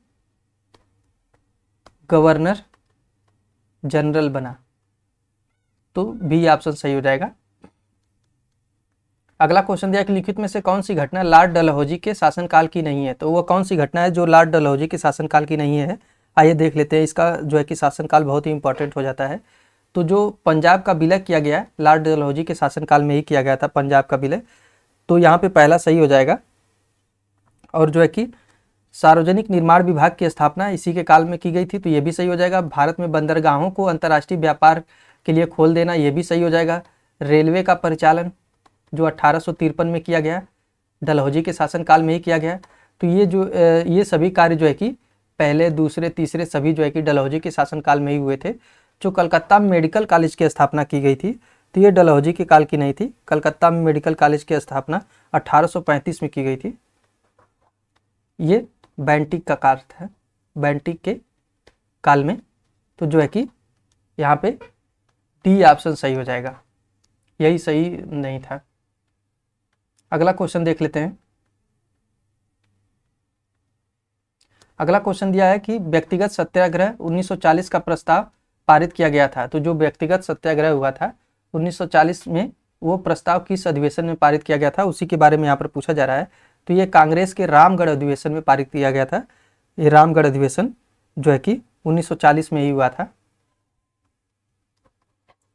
गवर्नर जनरल बना। तो बी ऑप्शन सही हो जाएगा। अगला क्वेश्चन दिया कि लिखित में से कौन सी घटना लॉर्ड डलहौजी के शासनकाल की नहीं है। तो वो कौन सी घटना है जो लॉर्ड डलहौजी के शासनकाल की नहीं है, आइए देख लेते हैं। इसका जो है कि शासनकाल बहुत ही इंपॉर्टेंट हो जाता है। तो जो पंजाब का विलय किया गया लॉर्ड डलहौजी के शासनकाल में ही किया गया था पंजाब का विलय। तो यहाँ पे पहला सही हो जाएगा। और जो है कि सार्वजनिक निर्माण विभाग की स्थापना इसी के काल में की गई थी। तो ये भी सही हो जाएगा। भारत में बंदरगाहों को अंतर्राष्ट्रीय व्यापार के लिए खोल देना, ये भी सही हो जाएगा। रेलवे का परिचालन जो 1853 में किया गया, डलहौजी के शासनकाल में ही किया गया। तो ये सभी कार्य जो है कि पहले दूसरे तीसरे सभी जो है कि डलहौजी के शासनकाल में ही हुए थे। जो कलकत्ता में मेडिकल कॉलेज की स्थापना की गई थी, तो ये डलहौजी के काल की नहीं थी। कलकत्ता में मेडिकल कॉलेज की स्थापना 1835 में की गई थी। ये बेंटिक का काल था, बेंटिक के काल में। तो जो है कि यहाँ पे डी ऑप्शन सही हो जाएगा, यही सही नहीं था। अगला क्वेश्चन देख लेते हैं। अगला क्वेश्चन दिया है कि व्यक्तिगत सत्याग्रह 1940 का प्रस्ताव पारित किया गया था। तो जो व्यक्तिगत सत्याग्रह हुआ था 1940 में, वो प्रस्ताव किस अधिवेशन में पारित किया गया था, उसी के बारे में यहाँ पर पूछा जा रहा है। तो ये कांग्रेस के रामगढ़ अधिवेशन में पारित किया गया था। ये रामगढ़ अधिवेशन जो है कि 1940 में ही हुआ था,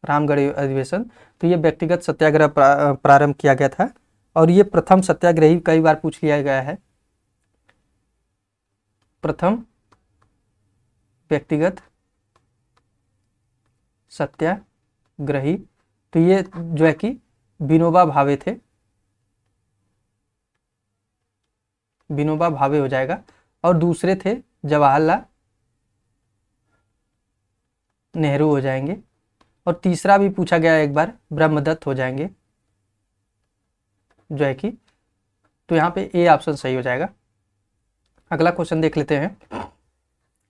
रामगढ़ अधिवेशन। तो ये व्यक्तिगत सत्याग्रह प्रारंभ किया गया था। और ये प्रथम सत्याग्रही कई बार पूछ लिया गया है, प्रथम व्यक्तिगत सत्याग्रही। तो ये जो है कि विनोबा भावे थे, विनोबा भावे हो जाएगा। और दूसरे थे जवाहरलाल नेहरू हो जाएंगे। और तीसरा भी पूछा गया एक बार, ब्रह्मदत्त हो जाएंगे जो है कि। तो यहाँ पे ए ऑप्शन सही हो जाएगा। अगला क्वेश्चन देख लेते हैं।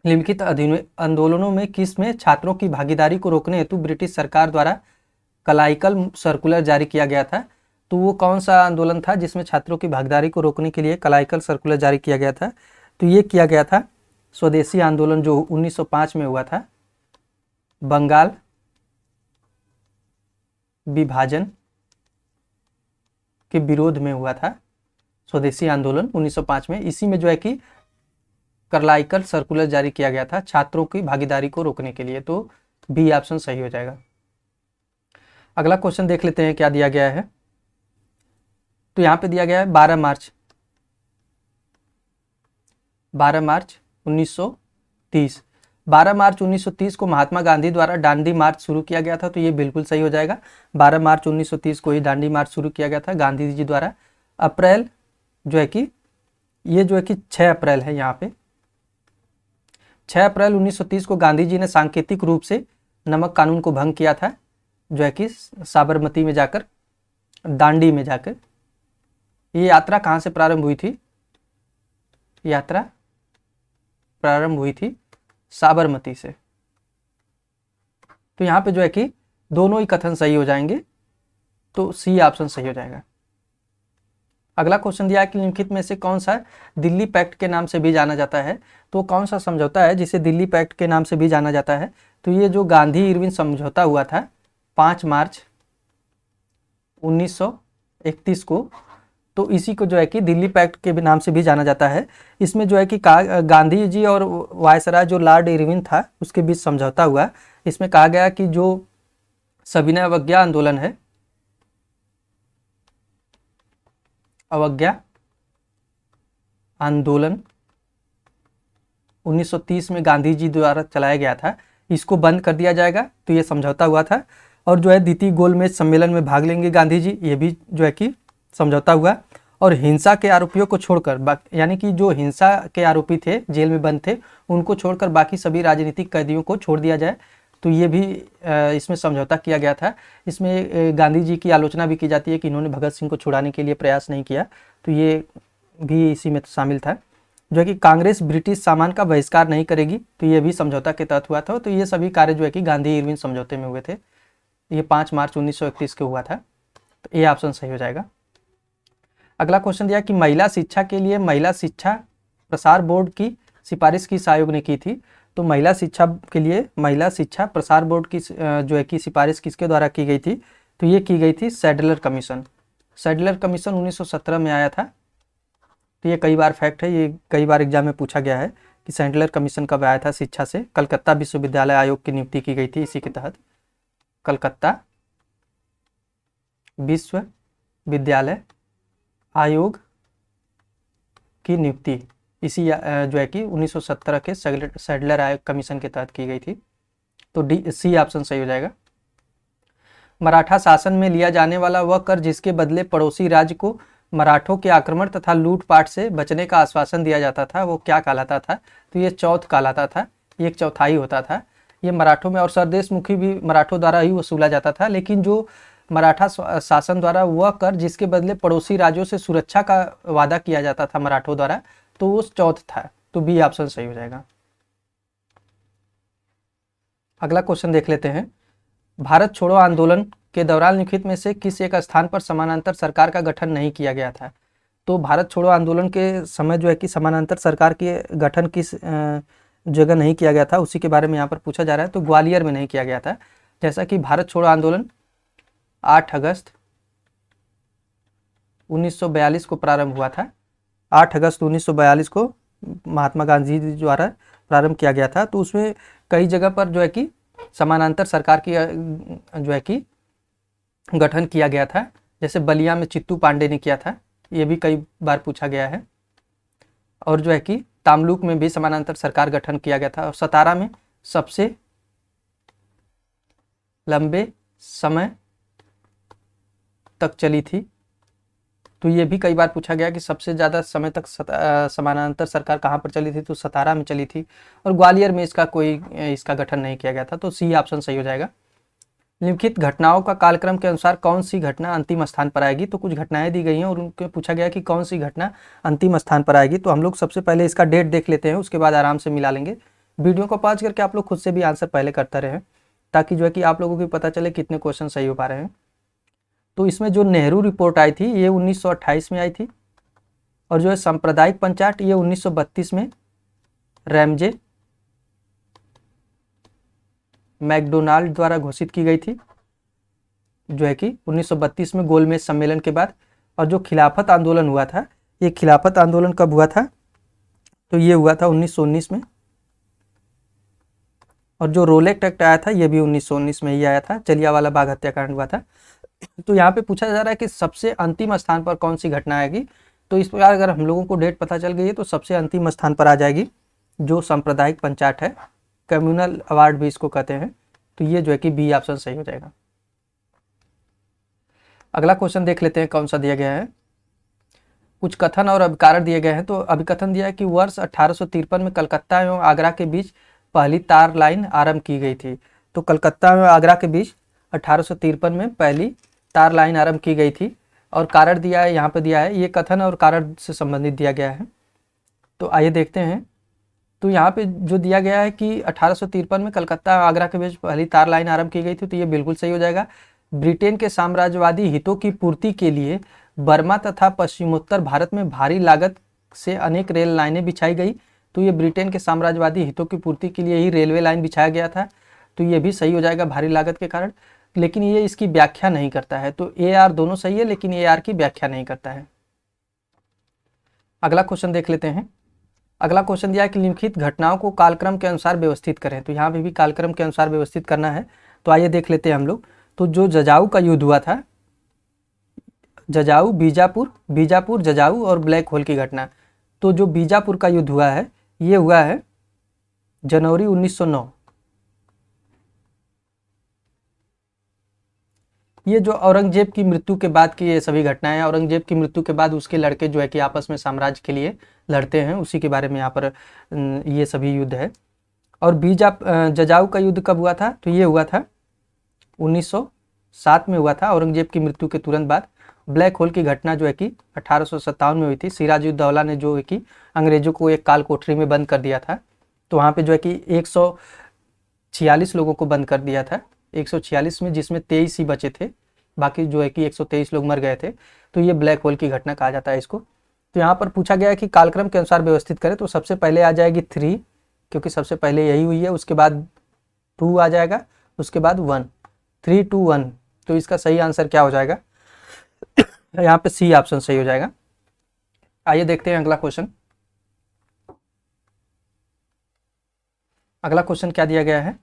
निम्नलिखित आंदोलनों में किस में छात्रों की भागीदारी को रोकने हेतु ब्रिटिश सरकार द्वारा कलाइकल सर्कुलर जारी किया गया था। तो वो कौन सा आंदोलन था जिसमें छात्रों की भागीदारी को रोकने के लिए कलाइकल सर्कुलर जारी किया गया था। तो ये किया गया था स्वदेशी आंदोलन जो 1905 में हुआ था, बंगाल विभाजन के विरोध में हुआ था स्वदेशी आंदोलन 1905 में। इसी में जो है कि कलाइकल सर्कुलर जारी किया गया था छात्रों की भागीदारी को रोकने के लिए। तो बी ऑप्शन सही हो जाएगा। अगला क्वेश्चन देख लेते हैं क्या दिया गया है। तो यहाँ पे दिया गया है 12 मार्च 1930। 12 मार्च 1930 को महात्मा गांधी द्वारा दांडी मार्च शुरू किया गया था, तो ये बिल्कुल सही हो जाएगा। 12 मार्च 1930 को ही दांडी मार्च शुरू किया गया था गांधी जी द्वारा। अप्रैल जो है कि ये जो है कि 6 अप्रैल है, यहाँ पे 6 अप्रैल 1930 को गांधी जी ने सांकेतिक रूप से नमक कानून को भंग किया था, जो है कि साबरमती में जाकर, दांडी में जाकर। ये यात्रा कहाँ से प्रारंभ हुई थी? यात्रा प्रारंभ हुई थी साबरमती से। तो यहाँ पे जो है कि दोनों ही कथन सही हो जाएंगे, तो सी ऑप्शन सही हो जाएगा। अगला क्वेश्चन दिया है कि निम्नलिखित में से कौन सा दिल्ली पैक्ट के नाम से भी जाना जाता है? तो कौन सा समझौता है जिसे दिल्ली पैक्ट के नाम से भी जाना जाता है? तो ये जो गांधी इरविन समझौता हुआ था 5 मार्च 1931 को, तो इसी को जो है कि दिल्ली पैक्ट के नाम से भी जाना जाता है। इसमें जो है कि गांधी जी और वायसराय जो लॉर्ड इरविन था उसके बीच समझौता हुआ। इसमें कहा गया कि जो सविनय अवज्ञा आंदोलन है, अवज्ञा आंदोलन 1930 में गांधी जी द्वारा चलाया गया था, इसको बंद कर दिया जाएगा। तो ये समझौता हुआ था। और जो है द्वितीय गोलमेज सम्मेलन में भाग लेंगे गांधी जी, ये भी जो है कि समझौता हुआ। और हिंसा के आरोपियों को छोड़कर, यानी कि जो हिंसा के आरोपी थे, जेल में बंद थे, उनको छोड़कर बाकी सभी राजनीतिक कैदियों को छोड़ दिया जाए। तो ये भी इसमें समझौता किया गया था। इसमें गांधी जी की आलोचना भी की जाती है कि इन्होंने भगत सिंह को छुड़ाने के लिए प्रयास नहीं किया, तो ये भी इसी में शामिल था। जो है कि कांग्रेस ब्रिटिश सामान का बहिष्कार नहीं करेगी, तो ये भी समझौता के तहत हुआ था। तो ये सभी कार्य जो है कि गांधी इरविन समझौते में हुए थे। ये 5 मार्च 1931 को हुआ था, तो ये ऑप्शन सही हो जाएगा। अगला क्वेश्चन दिया कि महिला शिक्षा के लिए महिला शिक्षा प्रसार बोर्ड की सिफारिश किस आयोग ने की थी? तो महिला शिक्षा के लिए महिला शिक्षा प्रसार बोर्ड की जो है कि सिफारिश किसके द्वारा की गई थी? तो ये की गई थी सैडलर कमीशन। सैडलर कमीशन 1917 में आया था। तो ये कई बार फैक्ट है, ये कई बार एग्जाम में पूछा गया है कि सैडलर कमीशन कब आया था शिक्षा से। कलकत्ता विश्वविद्यालय आयोग की नियुक्ति की गई थी इसी के तहत। कलकत्ता विश्वविद्यालय आयोग की नियुक्ति इसी जो है कि 1917 के सैडलर आयोग कमीशन के तहत की गई थी। तो डी सी ऑप्शन सही हो जाएगा। मराठा शासन में लिया जाने वाला वह कर जिसके बदले पड़ोसी राज्य को मराठों के आक्रमण तथा लूटपाट से बचने का आश्वासन दिया जाता था, वो क्या कहलाता था? तो ये चौथ कहलाता था। ये 1/4 होता था ये मराठों में। और सरदेशमुखी भी मराठों द्वारा ही वसूला जाता था, लेकिन जो मराठा शासन द्वारा वह कर जिसके बदले पड़ोसी राज्यों से सुरक्षा का वादा किया जाता था मराठों द्वारा, तो वो चौथ था। तो बी ऑप्शन सही हो जाएगा। अगला क्वेश्चन देख लेते हैं। भारत छोड़ो आंदोलन के दौरान निम्नलिखित में से किस एक स्थान पर समानांतर सरकार का गठन नहीं किया गया था? तो भारत छोड़ो आंदोलन के समय जो है कि समानांतर सरकार के गठन किस जगह नहीं किया गया था, उसी के बारे में यहाँ पर पूछा जा रहा है। तो ग्वालियर में नहीं किया गया था। जैसा कि भारत छोड़ो आंदोलन 8 अगस्त 1942 को प्रारंभ हुआ था। 8 अगस्त 1942 को महात्मा गांधी जी द्वारा प्रारंभ किया गया था। तो उसमें कई जगह पर जो है कि समानांतर सरकार की जो है कि गठन किया गया था। जैसे बलिया में चित्तू पांडे ने किया था, ये भी कई बार पूछा गया है। और जो है कि तामलुक में भी समानांतर सरकार गठन किया गया था। और सतारा में सबसे लंबे समय तक चली थी। तो ये भी कई बार पूछा गया कि सबसे ज़्यादा समय तक समानांतर सरकार कहाँ पर चली थी? तो सतारा में चली थी। और ग्वालियर में इसका गठन नहीं किया गया था। तो सी ऑप्शन सही हो जाएगा। निम्नलिखित घटनाओं का कालक्रम के अनुसार कौन सी घटना अंतिम स्थान पर आएगी? तो कुछ घटनाएं दी गई हैं और उनके पूछा गया कि कौन सी घटना अंतिम स्थान पर आएगी। तो हम लोग सबसे पहले इसका डेट देख लेते हैं, उसके बाद आराम से मिला लेंगे। वीडियो को पॉज करके आप लोग खुद से भी आंसर पहले करते रहें, ताकि जो है कि आप लोगों को पता चले कितने क्वेश्चन सही हो पा रहे हैं। तो इसमें जो नेहरू रिपोर्ट आई थी ये 1928 में आई थी। और जो है सांप्रदायिक पंचायत ये 1932 में रैमजे मैकडोनाल्ड द्वारा घोषित की गई थी, जो है कि 1932 में गोलमेज सम्मेलन के बाद। और जो खिलाफत आंदोलन हुआ था, ये खिलाफत आंदोलन कब हुआ था? तो ये हुआ था 1919 में। और जो रोलेक्ट एक्ट आया था ये भी 1919 में ही आया था। जलियांवाला बाग हत्याकांड हुआ था। तो यहाँ पे पूछा जा रहा है कि सबसे अंतिम स्थान पर कौन सी घटना आएगी? तो इस प्रकार अगर हम लोगों को डेट पता चल गई है तो सबसे अंतिम स्थान पर आ जाएगी जो सांप्रदायिक पंचायत है, कम्युनल अवार्ड भी इसको कहते हैं। तो ये जो है कि बी ऑप्शन सही हो जाएगा। अगला क्वेश्चन देख लेते हैं कौन सा दिया गया है। कुछ कथन और अभिकारक दिए गए हैं। तो अभिकथन दिया है कि वर्ष 1853 में कलकत्ता एवं आगरा के बीच पहली तार लाइन आरंभ की गई थी। तो कलकत्ता एवं आगरा के बीच 1853 में पहली तार लाइन आरंभ की गई थी। और कारण दिया है, यहाँ पे दिया है, ये कथन और कारण से संबंधित दिया गया है। तो आइए देखते हैं। तो यहाँ पे जो दिया गया है कि 1853 में कलकत्ता आगरा के बीच पहली तार लाइन आरंभ की गई थी, तो ये बिल्कुल सही हो जाएगा। ब्रिटेन के साम्राज्यवादी हितों की पूर्ति के लिए बर्मा तथा पश्चिमोत्तर भारत में भारी लागत से अनेक रेल लाइनें बिछाई गई। तो ये ब्रिटेन के साम्राज्यवादी हितों की पूर्ति के लिए ही रेलवे लाइन बिछाया गया था। तो ये भी सही हो जाएगा भारी लागत के कारण। लेकिन ये इसकी व्याख्या नहीं करता है। तो ए आर दोनों सही है, लेकिन ए आर की व्याख्या नहीं करता है। अगला क्वेश्चन देख लेते हैं। अगला क्वेश्चन दिया है कि निम्नलिखित घटनाओं को कालक्रम के अनुसार व्यवस्थित करें। तो यहाँ पे भी कालक्रम के अनुसार व्यवस्थित करना है। तो आइए देख लेते हैं हम लोग। तो जो जजाऊ का युद्ध हुआ था, जजाऊ बीजापुर जजाऊ और ब्लैक होल की घटना। तो जो बीजापुर का युद्ध हुआ है, ये हुआ है जनवरी 1909। ये जो औरंगजेब की मृत्यु के बाद की ये सभी घटनाएं हैं। औरंगजेब की मृत्यु के बाद उसके लड़के जो है कि आपस में साम्राज्य के लिए लड़ते हैं, उसी के बारे में यहाँ पर ये सभी युद्ध है। और जजाऊ का युद्ध कब हुआ था? तो ये हुआ था 1907 में हुआ था, औरंगजेब की मृत्यु के तुरंत बाद। ब्लैक होल की घटना जो है कि 1857 में हुई थी। सिराजुद्दौला ने जो है कि अंग्रेजों को एक काल कोठरी में बंद कर दिया था। तो वहाँ पे जो है कि 146 लोगों को बंद कर दिया था, 146 में, जिसमें 23 ही बचे थे, बाकी जो है कि 123 लोग मर गए थे। तो ये ब्लैक होल की घटना कहा जाता है इसको। तो यहाँ पर पूछा गया है कि कालक्रम के अनुसार व्यवस्थित करें। तो सबसे पहले आ जाएगी 3, क्योंकि सबसे पहले यही हुई है। उसके बाद 2 आ जाएगा, उसके बाद 1, 3, 2, 1। तो इसका सही आंसर क्या हो जाएगा? यहाँ पे सी ऑप्शन सही हो जाएगा। आइए देखते हैं अगला क्वेश्चन। अगला क्वेश्चन क्या दिया गया है?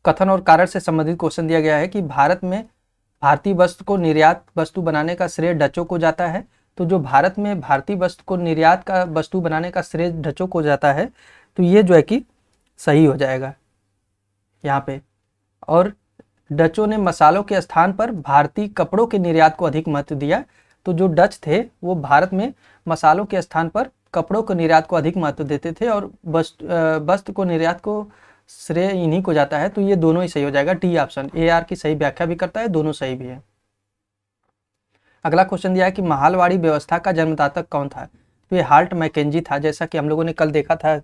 कथन और कारण से संबंधित क्वेश्चन दिया गया है कि भारत में भारतीय वस्तु को निर्यात वस्तु बनाने का श्रेय डचों को जाता है। तो जो भारत में भारतीय वस्तु को निर्यात का वस्तु बनाने का श्रेय डचों को जाता है, तो ये जो है कि सही हो जाएगा यहाँ पे। और डचों ने मसालों के स्थान पर भारतीय कपड़ों के निर्यात को अधिक महत्व दिया। तो जो डच थे वो भारत में मसालों के स्थान पर कपड़ों के निर्यात को अधिक महत्व देते थे, और वस्त्र को निर्यात को श्रेय इन्हीं को जाता है। तो ये दोनों ही सही हो जाएगा। डी ऑप्शन ए आर की सही व्याख्या भी करता है, दोनों सही भी है। अगला क्वेश्चन दिया है कि महालवाड़ी व्यवस्था का जन्मदाता कौन था? तो ये हाल्ट मैकेंजी था। जैसा कि हम लोगों ने कल देखा था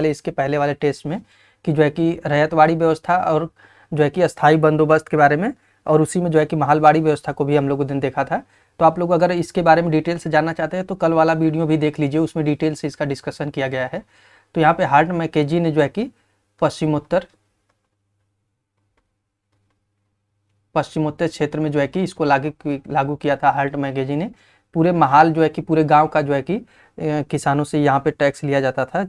इसके पहले वाले टेस्ट में, कि जो है कि रैयतवाड़ी व्यवस्था और जो है कि अस्थायी बंदोबस्त के बारे में, और उसी में जो है कि महालवाड़ी व्यवस्था को भी हम लोगों ने देखा था। तो आप लोग अगर इसके बारे में डिटेल से जानना चाहते हैं तो कल वाला वीडियो भी देख लीजिए, उसमें डिटेल से इसका डिस्कशन किया गया है। तो यहाँ पे हाल्ट मैकेंजी ने जो है कि पश्चिमोत्तर क्षेत्र में जो है कि इसको लागू किया था हाल्ट मैकेंजी ने। पूरे महाल जो है कि पूरे गांव का जो है कि किसानों से यहाँ पे टैक्स लिया जाता था।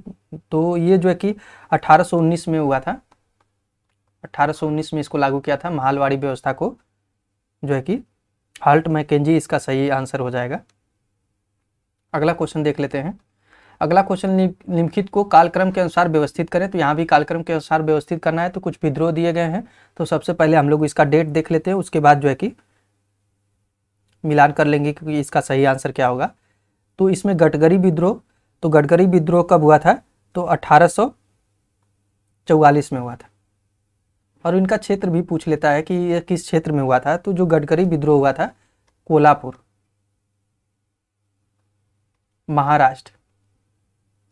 तो ये जो है कि 1819 में हुआ था, 1819 में इसको लागू किया था महालवाड़ी व्यवस्था को, जो है कि हाल्ट मैकेंजी इसका सही आंसर हो जाएगा। अगला क्वेश्चन देख लेते हैं। अगला क्वेश्चन, निम्नलिखित को कालक्रम के अनुसार व्यवस्थित करें। तो यहाँ भी कालक्रम के अनुसार व्यवस्थित करना है। तो कुछ विद्रोह दिए गए हैं। तो सबसे पहले हम लोग इसका डेट देख लेते हैं, उसके बाद जो है कि मिलान कर लेंगे कि इसका सही आंसर क्या होगा। तो इसमें गडकरी विद्रोह, तो गडकरी विद्रोह कब हुआ था? तो 1844 में हुआ था। और इनका क्षेत्र भी पूछ लेता है कि ये किस क्षेत्र में हुआ था। तो जो गडकरी विद्रोह हुआ था कोल्हापुर, महाराष्ट्र।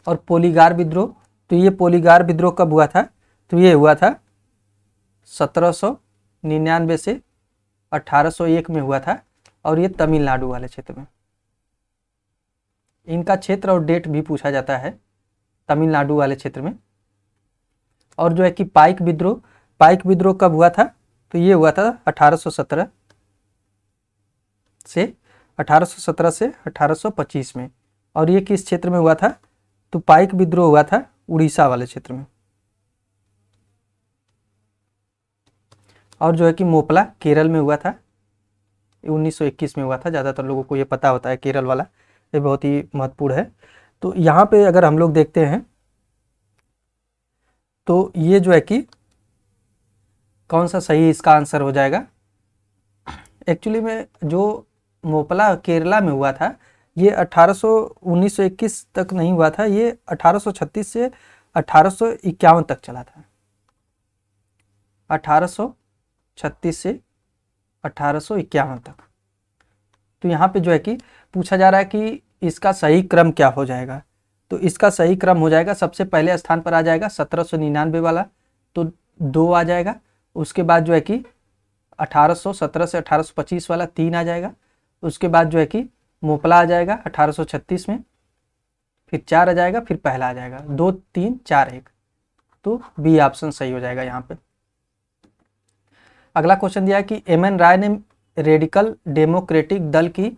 और पोलीगार विद्रोह, तो ये पोलीगार विद्रोह कब हुआ था? तो ये हुआ था 1799 से 1801 में हुआ था, और ये तमिलनाडु वाले क्षेत्र में। इनका क्षेत्र और डेट भी पूछा जाता है तमिलनाडु वाले क्षेत्र में। और जो है कि पाइक विद्रोह कब हुआ था? तो ये हुआ था 1817 से 1825 में। और ये किस क्षेत्र में हुआ था? तो पाइक विद्रोह हुआ था उड़ीसा वाले क्षेत्र में। और जो है कि मोपला केरल में हुआ था, 1921 में हुआ था। ज़्यादातर लोगों को ये पता होता है केरल वाला, ये बहुत ही महत्वपूर्ण है। तो यहाँ पे अगर हम लोग देखते हैं तो ये जो है कि कौन सा सही इसका आंसर हो जाएगा। एक्चुअली में जो मोपला केरला में हुआ था ये 1921 तक नहीं हुआ था, ये 1836 से 1851 तक चला था। 1836 से 1851 तक। तो यहाँ पे जो है कि पूछा जा रहा है कि इसका सही क्रम क्या हो जाएगा। तो इसका सही क्रम हो जाएगा, सबसे पहले स्थान पर आ जाएगा 1799 वाला, तो 2 आ जाएगा। उसके बाद जो है कि 1817 से 1825 वाला 3 आ जाएगा। उसके बाद जो है कि मोपला आ जाएगा 1836 में, फिर 4 आ जाएगा, फिर पहला आ जाएगा 2 3 4 1। तो बी ऑप्शन सही हो जाएगा यहाँ पे। अगला क्वेश्चन दिया है कि एम.एन. राय ने रेडिकल डेमोक्रेटिक दल की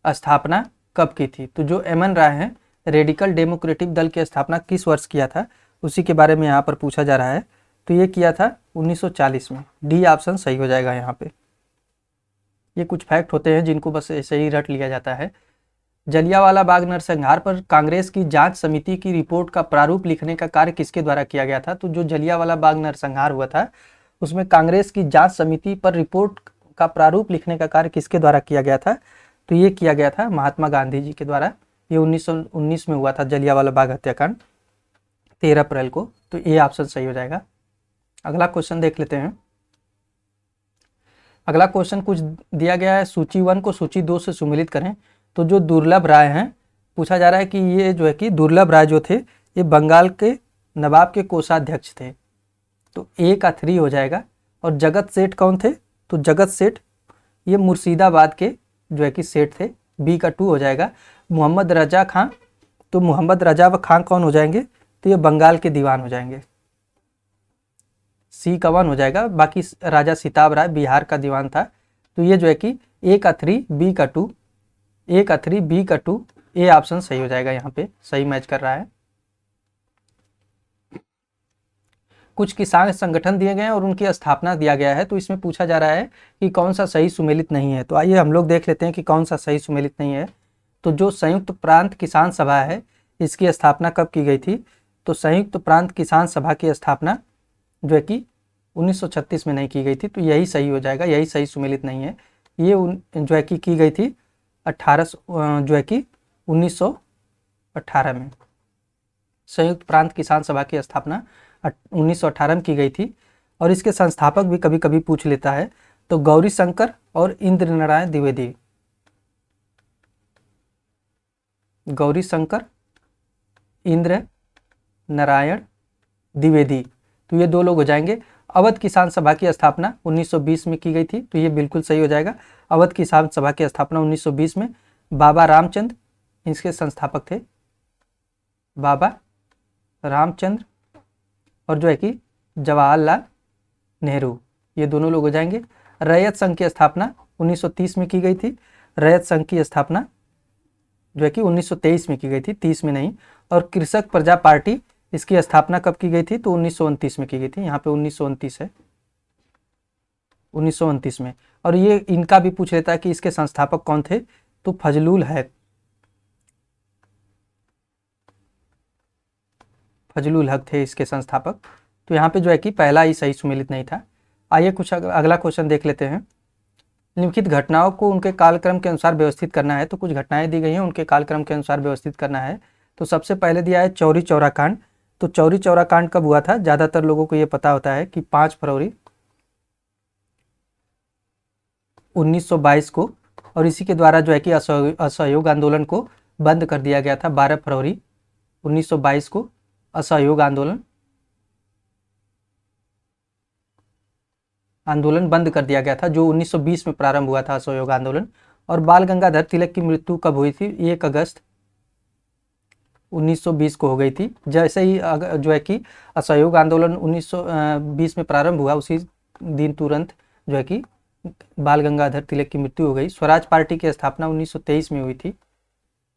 स्थापना कब की थी। तो जो एम.एन. राय हैं रेडिकल डेमोक्रेटिक दल की स्थापना किस वर्ष किया था, उसी के बारे में यहाँ पर पूछा जा रहा है। तो ये किया था 1940 में। डी ऑप्शन सही हो जाएगा यहाँ पे। ये कुछ फैक्ट होते हैं जिनको बस ऐसे ही रट लिया जाता है। जलियांवाला बाग नरसंहार पर कांग्रेस की जांच समिति की रिपोर्ट का प्रारूप लिखने का कार्य किसके द्वारा किया गया था। तो जो जलियांवाला बाग नरसंहार हुआ था उसमें कांग्रेस की जांच समिति पर रिपोर्ट का प्रारूप लिखने का कार्य किसके द्वारा किया गया था। तो ये किया गया था महात्मा गांधी जी के द्वारा। ये 1919 में हुआ था जलियांवाला बाग हत्याकांड, 13 अप्रैल को। तो ये ऑप्शन सही हो जाएगा। अगला क्वेश्चन देख लेते हैं। अगला क्वेश्चन कुछ दिया गया है, सूची 1 को सूची 2 से सुमेलित करें। तो जो दुर्लभ राय हैं, पूछा जा रहा है कि ये जो है कि दुर्लभ राय जो थे ये बंगाल के नवाब के कोषाध्यक्ष थे। तो ए का 3 हो जाएगा। और जगत सेठ कौन थे। तो जगत सेठ ये मुर्शिदाबाद के जो है कि सेठ थे। बी का 2 हो जाएगा। मोहम्मद रजा खां, तो मोहम्मद रजा खां कौन हो जाएंगे। तो ये बंगाल के दीवान हो जाएंगे। सी का 1 हो जाएगा। बाकी राजा सिताब राय बिहार का दीवान था। तो ये जो है कि ए का 3 बी का 2, ए का 3 बी का 2, ए ऑप्शन सही हो जाएगा। यहाँ पे सही मैच कर रहा है। कुछ किसान संगठन दिए गए हैं और उनकी स्थापना दिया गया है। तो इसमें पूछा जा रहा है कि कौन सा सही सुमेलित नहीं है। तो आइए हम लोग देख लेते हैं कि कौन सा सही सुमेलित नहीं है। तो जो संयुक्त प्रांत किसान सभा है इसकी स्थापना कब की गई थी। तो संयुक्त प्रांत किसान सभा की स्थापना जो है कि 1936 में नहीं की गई थी। तो यही सही हो जाएगा, यही सही सुमेलित नहीं है। ये जो है कि की गई थी 1918 में। संयुक्त प्रांत किसान सभा की स्थापना 1918 में की गई थी। और इसके संस्थापक भी कभी कभी पूछ लेता है। तो गौरी शंकर और इंद्र नारायण द्विवेदी, गौरी शंकर इंद्र नारायण द्विवेदी, तो ये 2 लोग हो जाएंगे। अवध किसान सभा की स्थापना 1920 में की गई थी। तो ये बिल्कुल सही हो जाएगा। अवध किसान सभा की स्थापना 1920 में। बाबा रामचंद्र इसके संस्थापक थे, बाबा रामचंद्र। और जो है कि जवाहरलाल नेहरू, ये दोनों लोग हो जाएंगे। रैयत संघ की स्थापना 1930 में की गई थी। रैयत संघ की स्थापना जो है कि 1923 में की गई थी, 30 में नहीं। और कृषक प्रजा पार्टी इसकी स्थापना कब की गई थी। तो 1929 में की गई थी। यहाँ पे 1929 है, 1929 में। और ये इनका भी पूछ लेता है कि इसके संस्थापक कौन थे। तो फजलुल हक, फजलुल हक थे इसके संस्थापक। तो यहाँ पे जो है कि पहला ही सही सुमेलित नहीं था। आइए कुछ अगला क्वेश्चन देख लेते हैं। निम्नलिखित घटनाओं को उनके कालक्रम के अनुसार व्यवस्थित करना है। तो कुछ घटनाएं दी गई हैं, उनके कालक्रम के अनुसार व्यवस्थित करना है। तो सबसे पहले दिया है चौरी चौरा कांड। तो चौरी चौरा कांड कब हुआ था। ज़्यादातर लोगों को ये पता होता है कि 5 फरवरी 1922 को। और इसी के द्वारा जो है कि असहयोग आंदोलन को बंद कर दिया गया था। 12 फरवरी 1922 को असहयोग आंदोलन बंद कर दिया गया था, जो 1920 में प्रारंभ हुआ था असहयोग आंदोलन। और बाल गंगाधर तिलक की मृत्यु कब हुई थी। 1 अगस्त 1920 को हो गई थी। जैसे ही जो है कि असहयोग आंदोलन 1920 में प्रारंभ हुआ, उसी दिन तुरंत जो है कि बाल गंगाधर तिलक की मृत्यु हो गई। स्वराज पार्टी की स्थापना 1923 में हुई थी,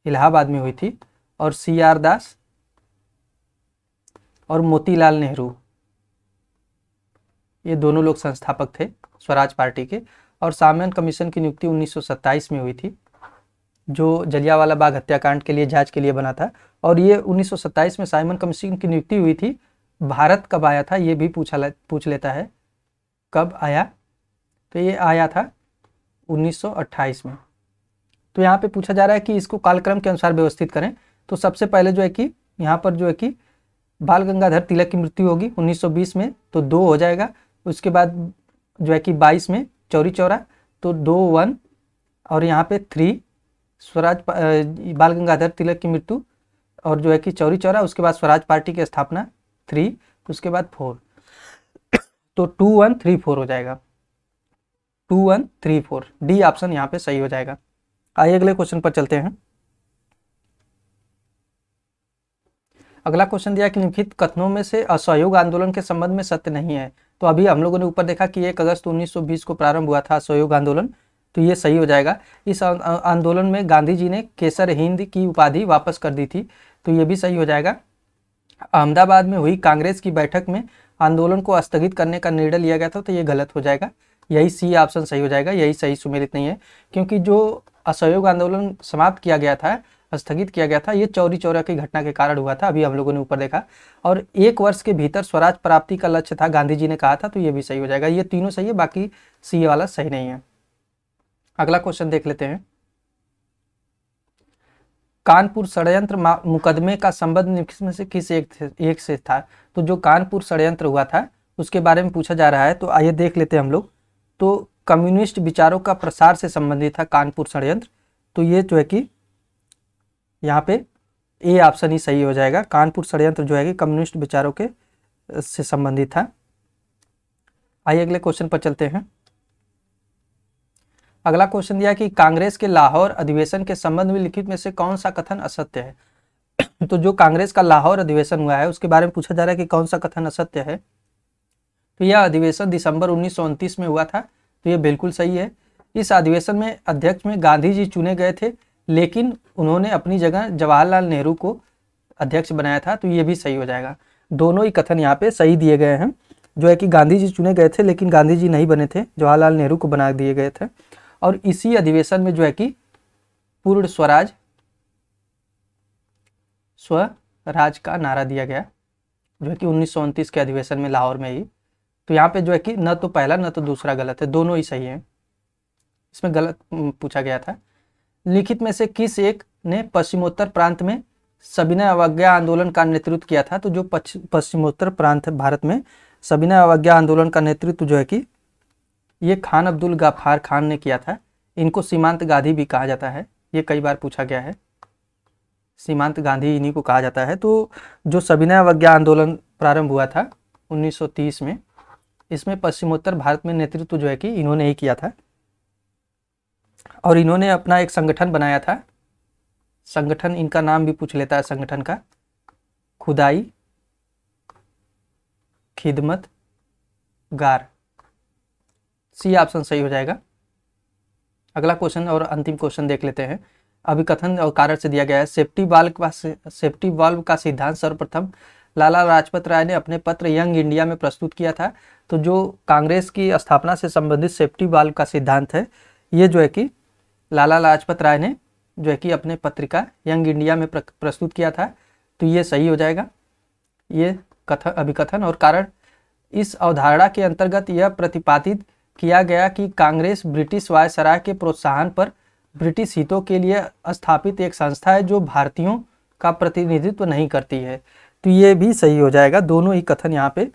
इलाहाबाद में हुई थी। और CR दास और मोतीलाल नेहरू, ये दोनों लोग संस्थापक थे स्वराज पार्टी के। और साइमन कमीशन की नियुक्ति 1927 में हुई थी, जो जलियांवाला बाग हत्याकांड के लिए जांच के लिए बना था। और ये 1927 में साइमन कमीशन की नियुक्ति हुई थी भारत कब आया था ये भी पूछ लेता है, कब आया, तो ये आया था 1928 में। तो यहाँ पे पूछा जा रहा है कि इसको कालक्रम के अनुसार व्यवस्थित करें। तो सबसे पहले जो है कि यहाँ पर जो है कि बाल गंगाधर तिलक की मृत्यु होगी 1920 में, तो 2 हो जाएगा। उसके बाद जो है कि 22 में चौरी चौरा, तो 2 1, और यहाँ पे 3 स्वराज बाल गंगाधर तिलक की मृत्यु और जो है कि चौरी चौरा, उसके बाद स्वराज पार्टी की स्थापना 3, उसके बाद 4, तो 2 1 3 4 हो जाएगा, 2 1 3 4, डी ऑप्शन यहाँ पे सही हो जाएगा। आइए अगले क्वेश्चन पर चलते हैं। अगला क्वेश्चन दिया कि निम्नलिखित कथनों में से असहयोग आंदोलन के संबंध में सत्य नहीं है। तो अभी हम लोगों ने ऊपर देखा कि 1 अगस्त 1920 को प्रारंभ हुआ था असहयोग आंदोलन, तो ये सही हो जाएगा। इस आंदोलन में गांधी जी ने केसर हिंद की उपाधि वापस कर दी थी, तो ये भी सही हो जाएगा। अहमदाबाद में हुई कांग्रेस की बैठक में आंदोलन को स्थगित करने का निर्णय लिया गया था, तो ये गलत हो जाएगा, यही सी ऑप्शन सही हो जाएगा, यही सही सुमेलित नहीं है, क्योंकि जो असहयोग आंदोलन समाप्त किया गया था, स्थगित किया गया था, ये चौरी चौरा की घटना के कारण हुआ था, अभी हम लोगों ने ऊपर देखा। और 1 वर्ष के भीतर स्वराज प्राप्ति का लक्ष्य था, गांधी जी ने कहा था, तो ये भी सही हो जाएगा। ये तीनों सही है, बाकी सी वाला सही नहीं है। अगला क्वेश्चन देख लेते हैं। कानपुर षड्यंत्र मुकदमे का संबंध निम्नलिखित में से किस एक से था। तो जो कानपुर षड्यंत्र हुआ था उसके बारे में पूछा जा रहा है, तो आइए देख लेते हैं हम लोग। तो कम्युनिस्ट विचारों का प्रसार से संबंधित था कानपुर षड्यंत्र, तो ये जो है कि यहाँ पे ए ऑप्शन ही सही हो जाएगा। कानपुर षड्यंत्र जो है कि कम्युनिस्ट विचारों के से संबंधित था। आइए अगले क्वेश्चन पर चलते हैं। अगला क्वेश्चन दिया कि कांग्रेस के लाहौर अधिवेशन के संबंध में लिखित में से कौन सा कथन असत्य है। तो जो कांग्रेस का लाहौर अधिवेशन हुआ है उसके बारे में पूछा जा रहा है कि कौन सा कथन असत्य है। तो यह अधिवेशन दिसंबर 1929 में हुआ था, तो ये बिल्कुल सही है। इस अधिवेशन में अध्यक्ष में गांधी जी चुने गए थे, लेकिन उन्होंने अपनी जगह जवाहरलाल नेहरू को अध्यक्ष बनाया था, तो ये भी सही हो जाएगा। दोनों ही कथन यहाँ पे सही दिए गए हैं, जो है कि गांधी जी चुने गए थे लेकिन गांधी जी नहीं बने थे, जवाहरलाल नेहरू को बना दिए गए थे। और इसी अधिवेशन में जो है कि पूर्ण स्वराज का नारा दिया गया, जो है कि 1929 के अधिवेशन में लाहौर में ही। तो यहाँ पे जो है कि न तो पहला न तो दूसरा गलत है, दोनों ही सही है। इसमें गलत पूछा गया था। लिखित में से किस एक ने पश्चिमोत्तर प्रांत में सविनय अवज्ञा आंदोलन का नेतृत्व किया था। तो जो पश्चिमोत्तर प्रांत भारत में सविनय अवज्ञा आंदोलन का नेतृत्व जो है कि ये खान अब्दुल गफ्फार खान ने किया था। इनको सीमांत गांधी भी कहा जाता है, ये कई बार पूछा गया है, सीमांत गांधी इन्हीं को कहा जाता है। तो जो सविनय अवज्ञा आंदोलन प्रारंभ हुआ था 1930 में, इसमें पश्चिमोत्तर भारत में नेतृत्व जो है कि इन्होंने ही किया था। और इन्होंने अपना एक संगठन बनाया था, संगठन इनका नाम भी पूछ लेता है संगठन का, खुदाई खिदमत गार, सी ऑप्शन सही हो जाएगा। अगला क्वेश्चन और अंतिम क्वेश्चन देख लेते हैं। अभिकथन और कारण से दिया गया है। सेफ्टी वाल्व का सिद्धांत सर्वप्रथम लाला लाजपत राय ने अपने पत्र यंग इंडिया में प्रस्तुत किया था। तो जो कांग्रेस की स्थापना से संबंधित सेफ्टी वाल्व का सिद्धांत है, ये जो है कि लाला लाजपत राय ने जो है कि अपने पत्रिका यंग इंडिया में प्रस्तुत किया था, तो ये सही हो जाएगा। ये अभिकथन और कारण, इस अवधारणा के अंतर्गत यह प्रतिपादित किया गया कि कांग्रेस ब्रिटिश वायसराय के प्रोत्साहन पर ब्रिटिश हितों के लिए स्थापित एक संस्था है जो भारतीयों का प्रतिनिधित्व नहीं करती है, तो ये भी सही हो जाएगा। दोनों ही कथन यहाँ पे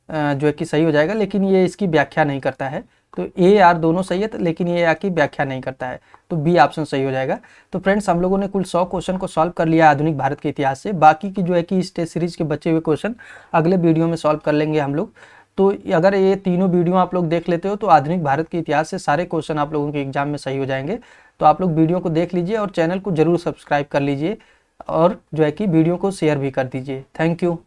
जो है कि सही हो जाएगा, लेकिन ये इसकी व्याख्या नहीं करता है। तो ए आर दोनों सही है, लेकिन ये आ की व्याख्या नहीं करता है, तो बी ऑप्शन सही हो जाएगा। तो फ्रेंड्स, हम लोगों ने कुल 100 क्वेश्चन को सॉल्व कर लिया आधुनिक भारत के इतिहास से। बाकी की जो है कि इस टेस्ट सीरीज के बचे हुए क्वेश्चन अगले वीडियो में सॉल्व कर लेंगे हम लोग। तो अगर ये तीनों वीडियो आप लोग देख लेते हो तो आधुनिक भारत के इतिहास से सारे क्वेश्चन आप लोगों के एग्जाम में सही हो जाएंगे। तो आप लोग वीडियो को देख लीजिए और चैनल को जरूर सब्सक्राइब कर लीजिए, और जो है कि वीडियो को शेयर भी कर दीजिए। Thank you.